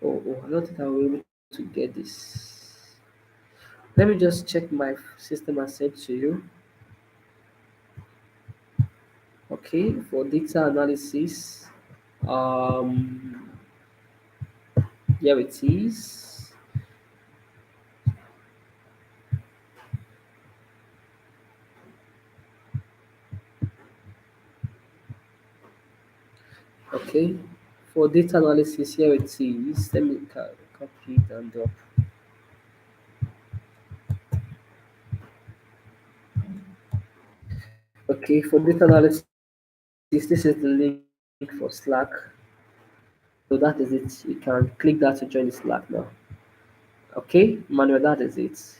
I don't think I will be able to get this. Let me just check my system and send to you. Okay, for data analysis. Um, Here it is. Okay. For data analysis, here it is. Let me copy it and drop. Okay, for data analysis, this is the link for Slack. So that is it. You can click that to join the Slack now. Okay, Manuel, that is it.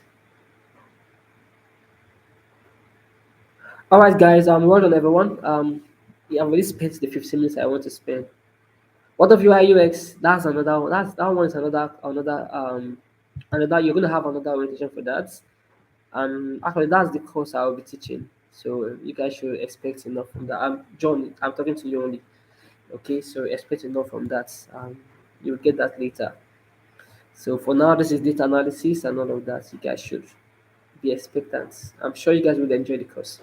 All right, guys. Well done, everyone. Yeah, I've already spent the 15 minutes I want to spend. What of UI UX? That's another one. That one is another. You're gonna have another orientation for that. And actually, that's the course I will be teaching. So you guys should expect enough from that. I'm John. I'm talking to you only. Okay, so expect enough from that. You'll get that later. So for now, this is data analysis and all of that. You guys should be expectant. I'm sure you guys will enjoy the course.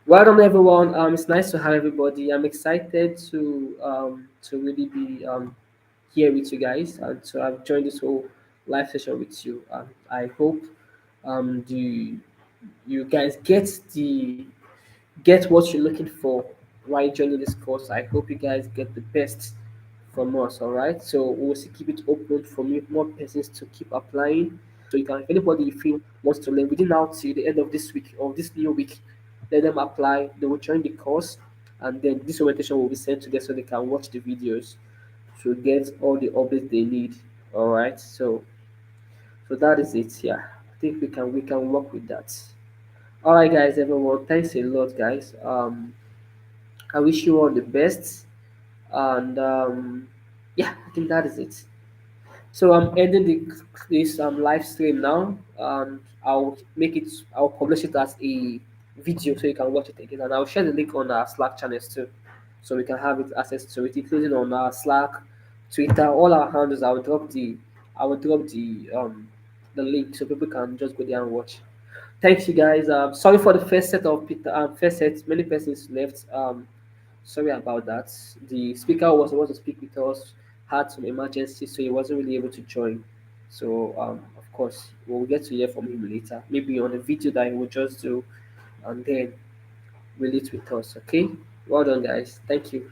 Well done, everyone. It's nice to have everybody. I'm excited to really be here with you guys and to have joined this whole live session with you. I hope the you guys get what you're looking for while joining this course. I hope you guys get the best from us. All right. So we'll still keep it open for more persons to keep applying. So you can, if anybody you feel wants to learn within now till the end of this week or this new week, let them apply. They will join the course, and then this orientation will be sent to them so they can watch the videos to get all the updates they need. All right. So that is it. Yeah. I think we can work with that. All right, guys, everyone. Thanks a lot, guys. I wish you all the best, and yeah, I think that is it. So I'm ending this live stream now. I'll publish it as a video so you can watch it again, and I'll share the link on our Slack channels too, so we can have it access to it, including on our Slack, Twitter, all our handles. I will drop the link so people can just go there and watch. Thanks, you guys. Sorry for the first set of first set. Many persons left. Sorry about that. The speaker was supposed to speak with us, had some emergency, so he wasn't really able to join. So, of course, we'll get to hear from him later, maybe on a video that he will just do, and then release with us. Okay. Well done, guys. Thank you.